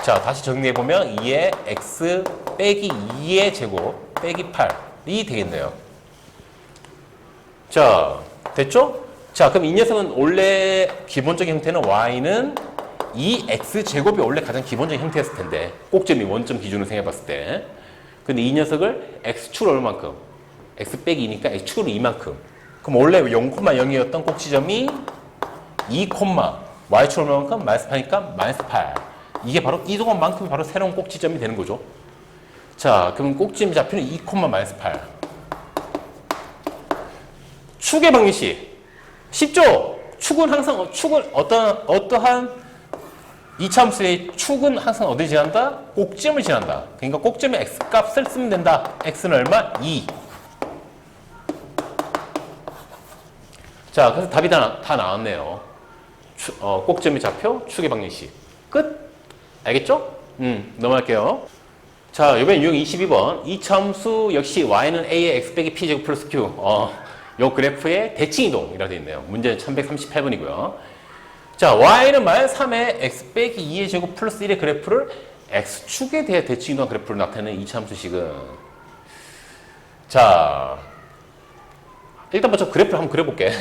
자, 다시 정리해보면 2에 x 빼기 2의 제곱 빼기 8이 되겠네요. 자, 됐죠? 자, 그럼 이 녀석은 원래 기본적인 형태는 y는 2x 제곱이 원래 가장 기본적인 형태였을 텐데 꼭점이 원점 기준으로 생각해봤을 때. 근데 이 녀석을 x축으로 얼마만큼? x 빼기 2니까 x축으로 2만큼. 그럼 원래 0,0이었던 꼭 지점이 2, y축으로 얼마만큼? 마이너스 8이니까 마이너스 8. 이게 바로 이동한 만큼이 바로 새로운 꼭 지점이 되는 거죠. 자, 그럼 꼭 지점이 잡히는 2, 마이너스 8. 축의 방정식. 쉽죠? 축은 항상, 축은 어떠한 이차함수의 축은 항상 어디 지난다? 꼭지점을 지난다. 그러니까 꼭지점에 x값을 쓰면 된다. x는 얼마? 2. 자, 그래서 답이 다 나왔네요. 꼭지점이 잡혀, 축의 방정식. 끝? 알겠죠? 넘어갈게요. 자, 이번엔 유형 22번. 이차함수 역시 y는 a의 x 빼기 p 제곱 플러스 q. 요 그래프의 대칭이동이라고 되어 있네요. 문제는 1138번이고요. 자, y는 마이너스 3의 x 빼기 2의 제곱 플러스 1의 그래프를 x축에 대해 대칭이동한 그래프를 나타내는 이차함수식은, 자, 일단 먼저 그래프를 한번 그려볼게.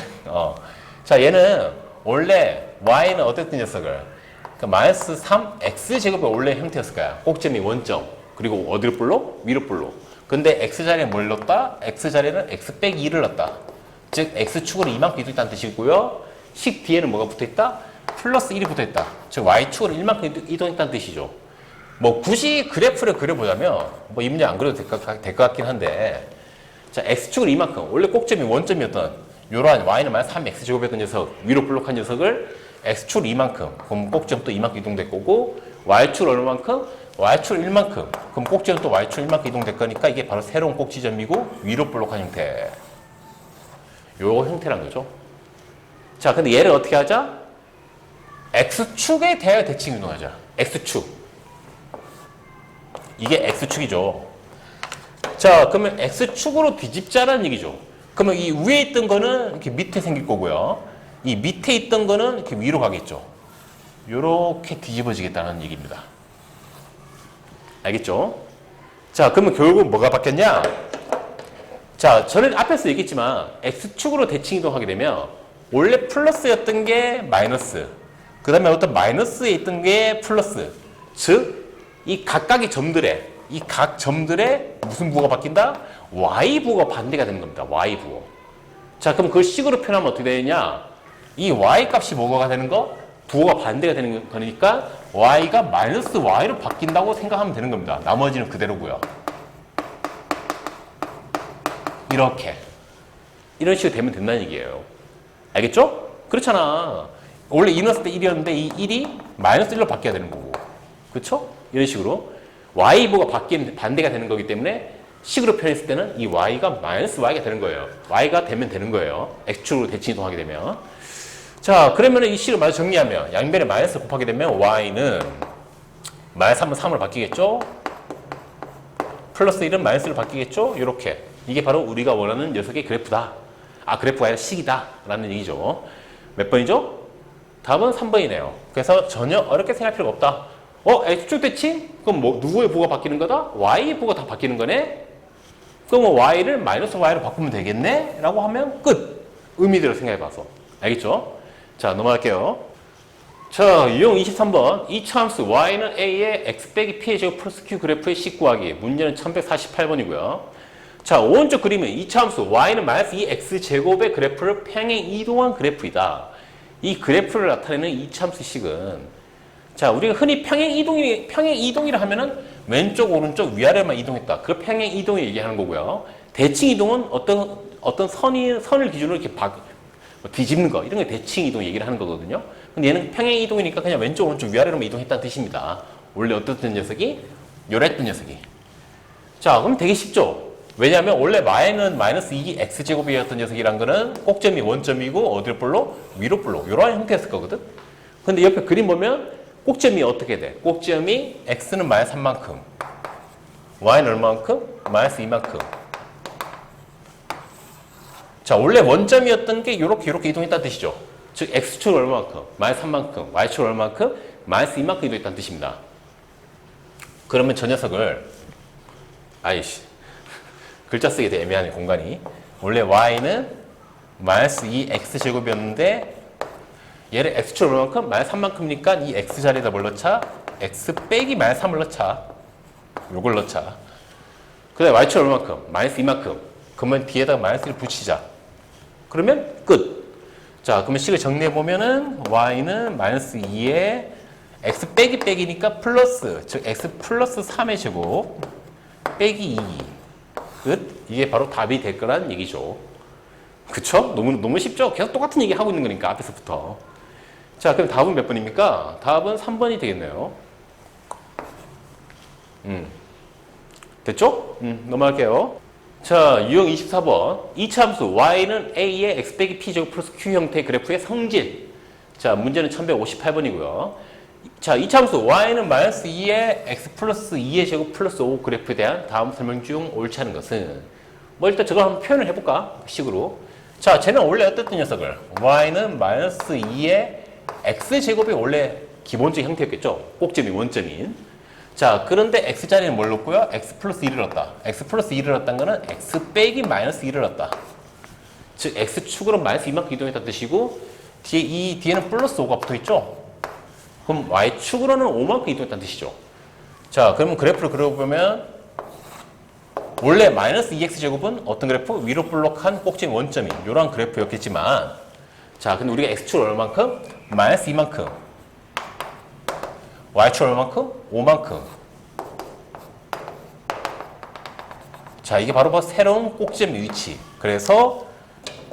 자, 얘는 원래 y는 어땠던 녀석을, 그러니까 마이너스 3x 제곱의 원래 형태였을 거야. 꼭점이 원점. 그리고 어디로 불러? 위로 불러. 근데 x자리에 뭘 넣었다? x자리에는 x 빼기 2를 넣었다. 즉 x축으로 이만큼 이동했다는 뜻이고요. 식 뒤에는 뭐가 붙어있다? 플러스 1이 붙어있다. 즉 y축으로 1만큼 이동했다는 뜻이죠. 뭐 굳이 그래프를 그려보자면 뭐 이 문제 안 그려도 될 것 같긴 한데, 자, x축으로 이만큼, 원래 꼭점이 원점이었던 요러한 y는 마이너스 3x 제곱이었던 녀석, 위로 블록한 녀석을 x축으로 이만큼, 그럼 꼭지점 또 이만큼 이동될 거고, y축으로 얼마만큼? y축으로 1만큼, 그럼 꼭지점 또 y축으로 1만큼 이동될 거니까 이게 바로 새로운 꼭지점이고 위로 블록한 형태. 요 형태란 거죠. 자, 근데 얘를 어떻게 하자? x축에 대하여 대칭 이동하자. x축. 이게 x축이죠. 자, 그러면 x축으로 뒤집자라는 얘기죠. 그러면 이 위에 있던 거는 이렇게 밑에 생길 거고요. 이 밑에 있던 거는 이렇게 위로 가겠죠. 요렇게 뒤집어지겠다는 얘기입니다. 알겠죠? 자, 그러면 결국 뭐가 바뀌었냐? 자, 저는 앞에서 얘기했지만 x축으로 대칭 이동하게 되면 원래 플러스였던 게 마이너스, 그 다음에 어떤 마이너스에 있던 게 플러스. 즉, 이 각각의 점들에, 이 각 점들에 무슨 부호가 바뀐다? y부호가 반대가 되는 겁니다. y부호. 자, 그럼 그걸 식으로 표현하면 어떻게 되느냐? 이 y값이 뭐가 되는 거? 부호가 반대가 되는 거니까 y가 마이너스 y로 바뀐다고 생각하면 되는 겁니다. 나머지는 그대로고요. 이렇게. 이런 식으로 되면 된다는 얘기예요. 알겠죠? 그렇잖아. 원래 2 넣었을 때 1이었는데 이 1이 마이너스 1로 바뀌어야 되는 거고. 그렇죠? 이런 식으로. y부호가 반대가 되는 거기 때문에 식으로 표현했을 때는 이 y가 마이너스 y가 되는 거예요. y가 되면 되는 거예요. x축으로 대칭 이동하게 되면. 자, 그러면 이 식을 마저 정리하면 양변에 마이너스 곱하게 되면 y는 마이너스 3은 3으로 바뀌겠죠? 플러스 1은 마이너스 1로 바뀌겠죠? 이렇게. 이게 바로 우리가 원하는 녀석의 그래프다. 아, 그래프가 아니라 식이다. 라는 얘기죠. 몇 번이죠? 답은 3번이네요. 그래서 전혀 어렵게 생각할 필요가 없다. x축 대칭? 그럼 뭐 누구의 부호가 바뀌는 거다? y 부호가 다 바뀌는 거네? 그럼 y를 마이너스 y로 바꾸면 되겠네? 라고 하면 끝! 의미대로 생각해봐서. 알겠죠? 자, 넘어갈게요. 자, 유형 23번. 이차함수 y는 a의 x 빼기 p의 제곱 플러스 q 그래프의 식 구하기. 문제는 1148번이고요. 자, 오른쪽 그림은 이차함수 y는 마이너스 2x제곱의 그래프를 평행 이동한 그래프이다. 이 그래프를 나타내는 이차함수식은, 자, 우리가 흔히 평행 이동이라 하면은 왼쪽, 오른쪽, 위아래만 이동했다. 그걸 평행 이동을 얘기하는 거고요. 대칭 이동은 어떤 선을 기준으로 이렇게 뒤집는 거, 이런 게 대칭 이동 얘기를 하는 거거든요. 근데 얘는 평행 이동이니까 그냥 왼쪽, 오른쪽, 위아래로만 이동했다는 뜻입니다. 원래 어떻던 녀석이? 요랬던 녀석이. 자, 그럼 되게 쉽죠? 왜냐하면 원래 y는 마이너스 2x제곱이었던 녀석이란 거는 꼭점이 원점이고 어디로 볼로? 위로 볼로. 이런 형태였을 거거든? 근데 옆에 그림 보면 꼭점이 어떻게 돼? 꼭점이 x는 마이너스 3만큼, y는 얼마만큼? 마이너스 2만큼. 자, 원래 원점이었던 게 요렇게 이동했다는 뜻이죠. 즉, x축은 얼마만큼? 마이너스 3만큼, y축은 얼마만큼? 마이너스 2만큼 이동했다는 뜻입니다. 그러면 저 녀석을, 글자 쓰기 되게 애매하네, 공간이. 원래 y는 마이너스 2x제곱이었는데 얘를 x축 얼마만큼? 마이너스 3만큼이니까 이 x 자리에다 뭘 넣자? x 빼기 마이너스 3을 넣자. 요걸 넣자. 그 다음에 y축 얼마만큼? 마이너스 2만큼. 그러면 뒤에다가 마이너스 1을 붙이자. 그러면 끝. 자, 그러면 식을 정리해보면은 y는 마이너스 2에 x 빼기 빼기니까 플러스, 즉 x 플러스 3의 제곱 빼기 2. 끝. 이게 바로 답이 될 거란 얘기죠. 그쵸? 너무 쉽죠? 계속 똑같은 얘기 하고 있는 거니까, 앞에서부터. 자, 그럼 답은 몇 번입니까? 답은 3번이 되겠네요. 됐죠? 넘어갈게요. 자, 유형 24번. 이차함수 y는 a의 x 빼기 p제곱 플러스 q 형태의 그래프의 성질. 자, 문제는 1158번이고요. 자, 이차함수 y는 마이너스 2의 x 플러스 2의 제곱 플러스 5 그래프에 대한 다음 설명 중 옳지 않은 것은, 뭐 일단 저걸 한번 표현을 해볼까? 식으로. 자, 쟤는 원래 어땠던 녀석을? y는 마이너스 2의 x제곱이 원래 기본적 형태였겠죠? 꼭점이 원점인. 자, 그런데 x자리는 뭘 넣었고요? x 플러스 1을 넣었다. x 플러스 1을 넣었다는 거는 x 빼기 마이너스 1을 넣었다. 즉, x축으로 마이너스 2만큼 이동했다는 뜻이고, 뒤에는 플러스 5가 붙어있죠? 그럼 y축으로는 5만큼 이동했다는 뜻이죠. 자, 그러면 그래프를 그려보면 원래 마이너스 2x제곱은 어떤 그래프? 위로 볼록한 꼭지인 원점인 이런 그래프였겠지만, 자, 근데 우리가 x축을 얼마만큼? 마이너스 2만큼. y축을 얼마만큼? 5만큼. 자, 이게 바로 새로운 꼭지점 위치. 그래서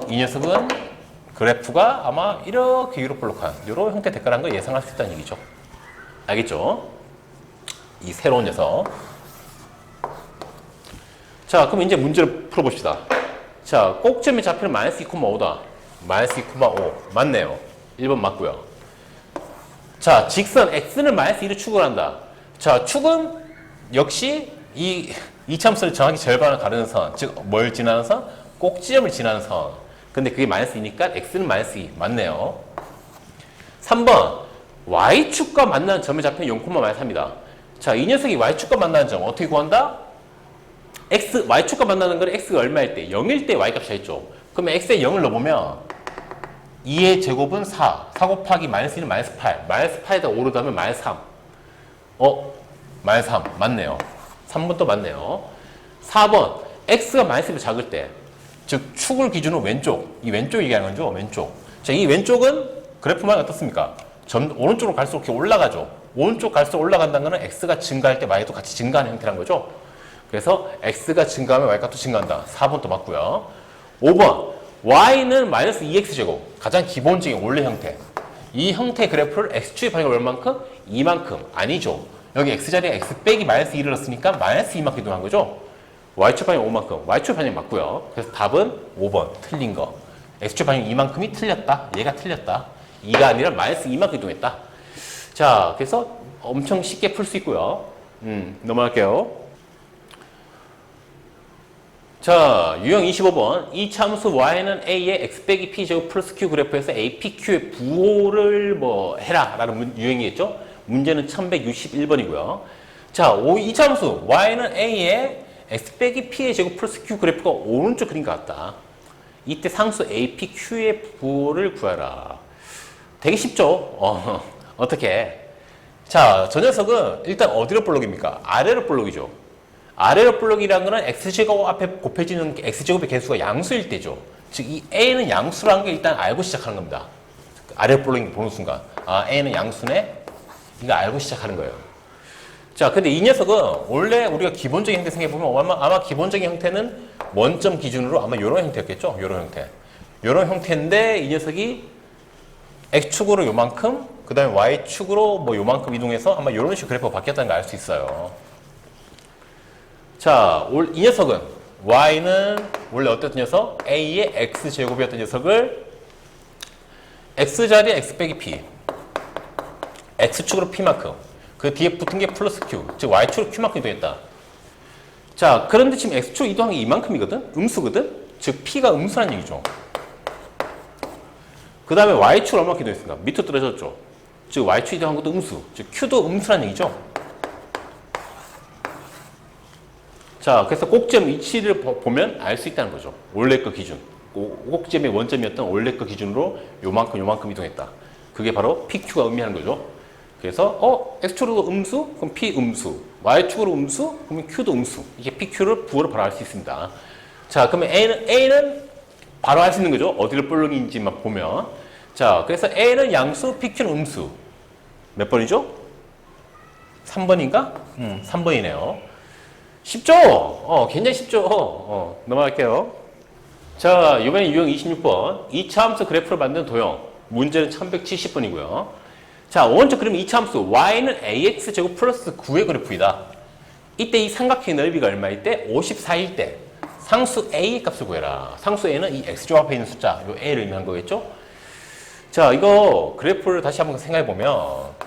이 녀석은 그래프가 아마 이렇게 위로 볼록한 이런 형태 될 거라는 걸 예상할 수 있다는 얘기죠. 알겠죠? 이 새로운 녀석. 자, 그럼 이제 문제를 풀어봅시다. 자, 꼭점이 좌표는 마이너스 2,5다. 마이너스 2,5. 맞네요. 1번 맞고요. 자, 직선 x는 마이너스 2를 축을 한다. 자, 축은 역시 이 이차함수를 정확히 절반을 가르는 선, 즉 뭘 지나는 선? 꼭지점을 지나는 선. 근데 그게 마이너스 2니까 x는 마이너스 2. 맞네요. 3번. y축과 만나는 점의 좌표는 0,-3이다. 자, 이 녀석이 y축과 만나는 점 어떻게 구한다? y축과 만나는 건 x가 얼마일 때? 0일 때 y값이 있죠. 그러면 x에 0을 넣어보면 2의 제곱은 4. 4 곱하기 마이너스 1은 마이너스 8. 마이너스 8에다 5로 더하면 마이너스 3. 마이너스 3. 맞네요. 3번도 맞네요. 4번. x가 마이너스 1로 작을 때. 즉, 축을 기준으로 왼쪽. 이 왼쪽 얘기하는 거죠. 왼쪽. 자, 이 왼쪽은 그래프만 어떻습니까? 오른쪽으로 갈수록 이렇게 올라가죠. 오른쪽 갈수록 올라간다는 거는 x가 증가할 때 y도 같이 증가하는 형태란 거죠. 그래서 x가 증가하면 y값도 증가한다. 4번도 맞고요. 5번. y는 마이너스 2x제곱. 가장 기본적인 원래 형태. 이 형태의 그래프를 x축의 반응이 얼마만큼? 2만큼. 아니죠. 여기 x자리에 x 빼기 마이너스 2를 넣었으니까 마이너스 2만큼 이동한 거죠. y축 반응이 5만큼. y축 반응이 맞고요. 그래서 답은 5번. 틀린 거. x축 반응이 2만큼이 틀렸다. 얘가 틀렸다. 2가 아니라 마이너스 2만큼 이동했다. 자, 그래서 엄청 쉽게 풀 수 있고요. 넘어갈게요. 자, 유형 25번. 이 참수 y는 a의 x 빼기 p제곱 플러스 q 그래프에서 a, p, q의 부호를 해라 라는 유형이겠죠. 문제는 1161번이고요. 자, 이 참수 y는 a의 x 빼기 p의 제곱 플러스 q 그래프가 오른쪽 그림 같다. 이때 상수 a, p, q의 부호를 구하라. 되게 쉽죠? 어떻게? 자, 저 녀석은 일단 어디로 볼록입니까? 아래로 볼록이죠. 아래로 블록이라는 거는 x제곱 앞에 곱해지는 x제곱의 개수가 양수일 때죠. 즉, 이 a는 양수라는 걸 일단 알고 시작하는 겁니다. 아래로 블록인 보는 순간. 아, a는 양수네? 이거 알고 시작하는 거예요. 자, 근데 이 녀석은 원래 우리가 기본적인 형태 생각해보면 아마 기본적인 형태는 원점 기준으로 아마 이런 형태였겠죠? 이런 형태. 이런 형태인데 이 녀석이 x축으로 요만큼, 그 다음에 y축으로 뭐 요만큼 이동해서 아마 이런 식으로 그래프가 바뀌었다는 걸 알 수 있어요. 자, 이 녀석은 y는 원래 어땠던 녀석? a의 x제곱이었던 녀석을 x자리에 x 빼기 p, x축으로 p만큼, 그 뒤에 붙은 게 플러스 q, 즉 y축으로 q만큼 이동했다. 자, 그런데 지금 x축 이동한 게 이만큼이거든? 음수거든? 즉 p가 음수란 얘기죠. 그 다음에 y축을 얼마큼 이동했습니까? 밑으로 떨어졌죠. 즉 y축 이동한 것도 음수, 즉 q도 음수란 얘기죠. 자, 그래서 꼭지점 위치를 보면 알 수 있다는 거죠. 원래 거 기준. 꼭지점의 원점이었던 원래 거 기준으로 요만큼 이동했다. 그게 바로 PQ가 의미하는 거죠. 그래서 X축으로 음수? 그럼 P 음수. Y축으로 음수? 그러면 Q도 음수. 이게 PQ를 부호로 바로 알 수 있습니다. 자, 그러면 A는 바로 알 수 있는 거죠. 어디를 볼록인지만 보면. 자, 그래서 A는 양수, PQ는 음수. 몇 번이죠? 3번인가? 3번이네요. 쉽죠? 굉장히 쉽죠? 넘어갈게요. 자, 이번엔 유형 26번. 2차 함수 그래프를 만드는 도형. 문제는 1170번이고요. 자, 오른쪽 그림 2차 함수. y는 ax제곱 플러스 9의 그래프이다. 이때 이 삼각형의 넓이가 얼마일 때? 54일 때. 상수 a의 값을 구해라. 상수 a는 이 x제곱 앞에 있는 숫자, 요 a를 의미한 거겠죠? 자, 이거 그래프를 다시 한번 생각해 보면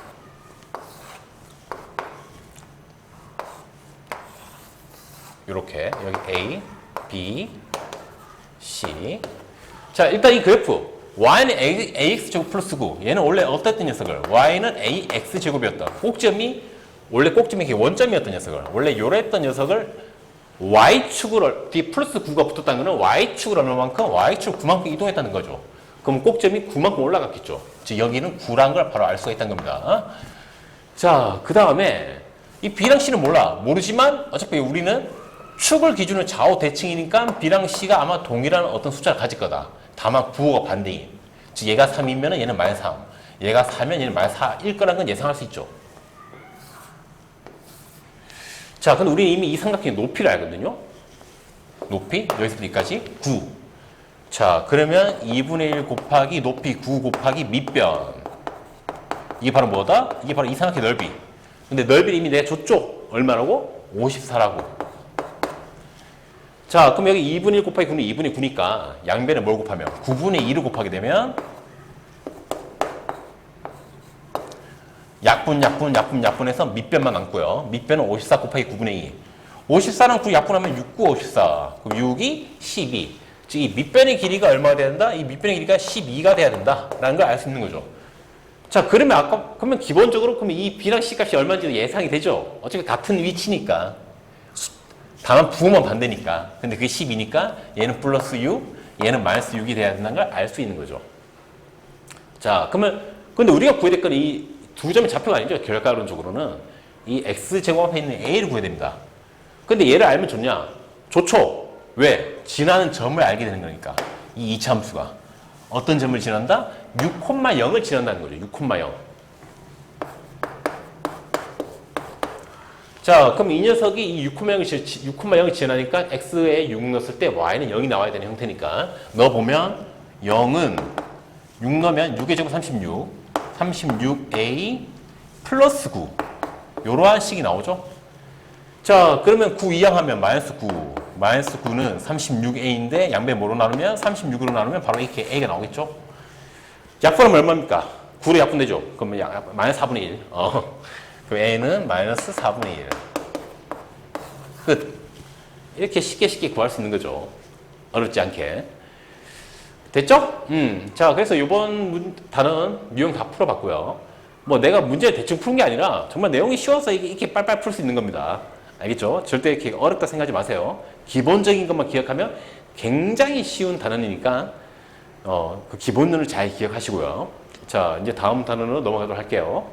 이렇게 여기 A, B, C. 자, 일단 이 그래프 y는 ax제곱 플러스 9. 얘는 원래 어땠던 녀석을? y는 ax제곱이었던 꼭점이 원래 꼭점이 원점이었던 녀석을 원래 요랬던 녀석을 y축으로 뒤에 플러스 9가 붙었다는 거는 y축으로 얼마만큼? y축 9만큼 이동했다는 거죠. 그럼 꼭점이 9만큼 올라갔겠죠. 즉 여기는 9라는 걸 바로 알 수가 있다는 겁니다. 자, 그 다음에 이 B랑 C는 몰라. 모르지만 어차피 우리는 축을 기준으로 좌우 대칭이니까 B랑 C가 아마 동일한 어떤 숫자를 가질 거다. 다만 부호가 반대인. 즉 얘가 3이면 얘는 마이너스 3. 얘가 4면 얘는 마이너스 4일 거라는 건 예상할 수 있죠. 자, 근데 우리 이미 이 삼각형의 높이를 알거든요. 높이 여기서부터 여기까지 9. 자, 그러면 2분의 1 곱하기 높이 9 곱하기 밑변. 이게 바로 뭐다? 이게 바로 이 삼각형의 넓이. 근데 넓이를 이미 내가 줬죠? 얼마라고? 54라고. 자, 그럼 여기 2분의 1 곱하기 9는 2분의 9니까 양변에 뭘 곱하면? 9분의 2를 곱하게 되면 약분해서 밑변만 남고요. 밑변은 54 곱하기 9분의 2. 54랑 9 약분하면 6, 9, 54. 그럼 6이 12. 즉, 이 밑변의 길이가 얼마가 돼야 된다? 이 밑변의 길이가 12가 돼야 된다. 라는 걸 알 수 있는 거죠. 자, 그러면 기본적으로 그러면 이 B랑 C 값이 얼마인지도 예상이 되죠. 어차피 같은 위치니까. 다만 부호만 반대니까. 근데 그게 12니까 얘는 플러스 6, 얘는 마이너스 6이 돼야 된다는 걸 알 수 있는 거죠. 자, 그러면 근데 우리가 구해야 될 건 이 두 점의 좌표가 아니죠. 결과론적으로는 이 x제곱 앞에 있는 a를 구해야 됩니다. 근데 얘를 알면 좋냐? 좋죠. 왜? 지나는 점을 알게 되는 거니까. 이 2차 함수가 어떤 점을 지난다? 6,0을 지난다는 거죠. 6,0. 자, 그럼 이 녀석이 이 6,0을 지나니까 x에 6 넣었을 때 y는 0이 나와야 되는 형태니까 넣어보면 0은 6 넣으면 6의 제곱 36, 36a 플러스 9 요러한 식이 나오죠. 자, 그러면 9 이항하면 마이너스 9. 마이너스 9는 36a인데 양배 뭐로 나누면 36으로 나누면 바로 이렇게 a가 나오겠죠. 약분하면 얼마입니까? 9로 약분되죠. 그러면 마이너스 4분의 1. 그럼 a는 마이너스 4분의 1. 끝. 이렇게 쉽게 구할 수 있는 거죠. 어렵지 않게. 됐죠? 자, 그래서 이번 단어는 유형 다 풀어봤고요. 뭐 내가 문제를 대충 푸는 게 아니라 정말 내용이 쉬워서 이렇게 빨빨 풀 수 있는 겁니다. 알겠죠? 절대 이렇게 어렵다 생각하지 마세요. 기본적인 것만 기억하면 굉장히 쉬운 단어니까 그 기본론을 잘 기억하시고요. 자, 이제 다음 단어로 넘어가도록 할게요.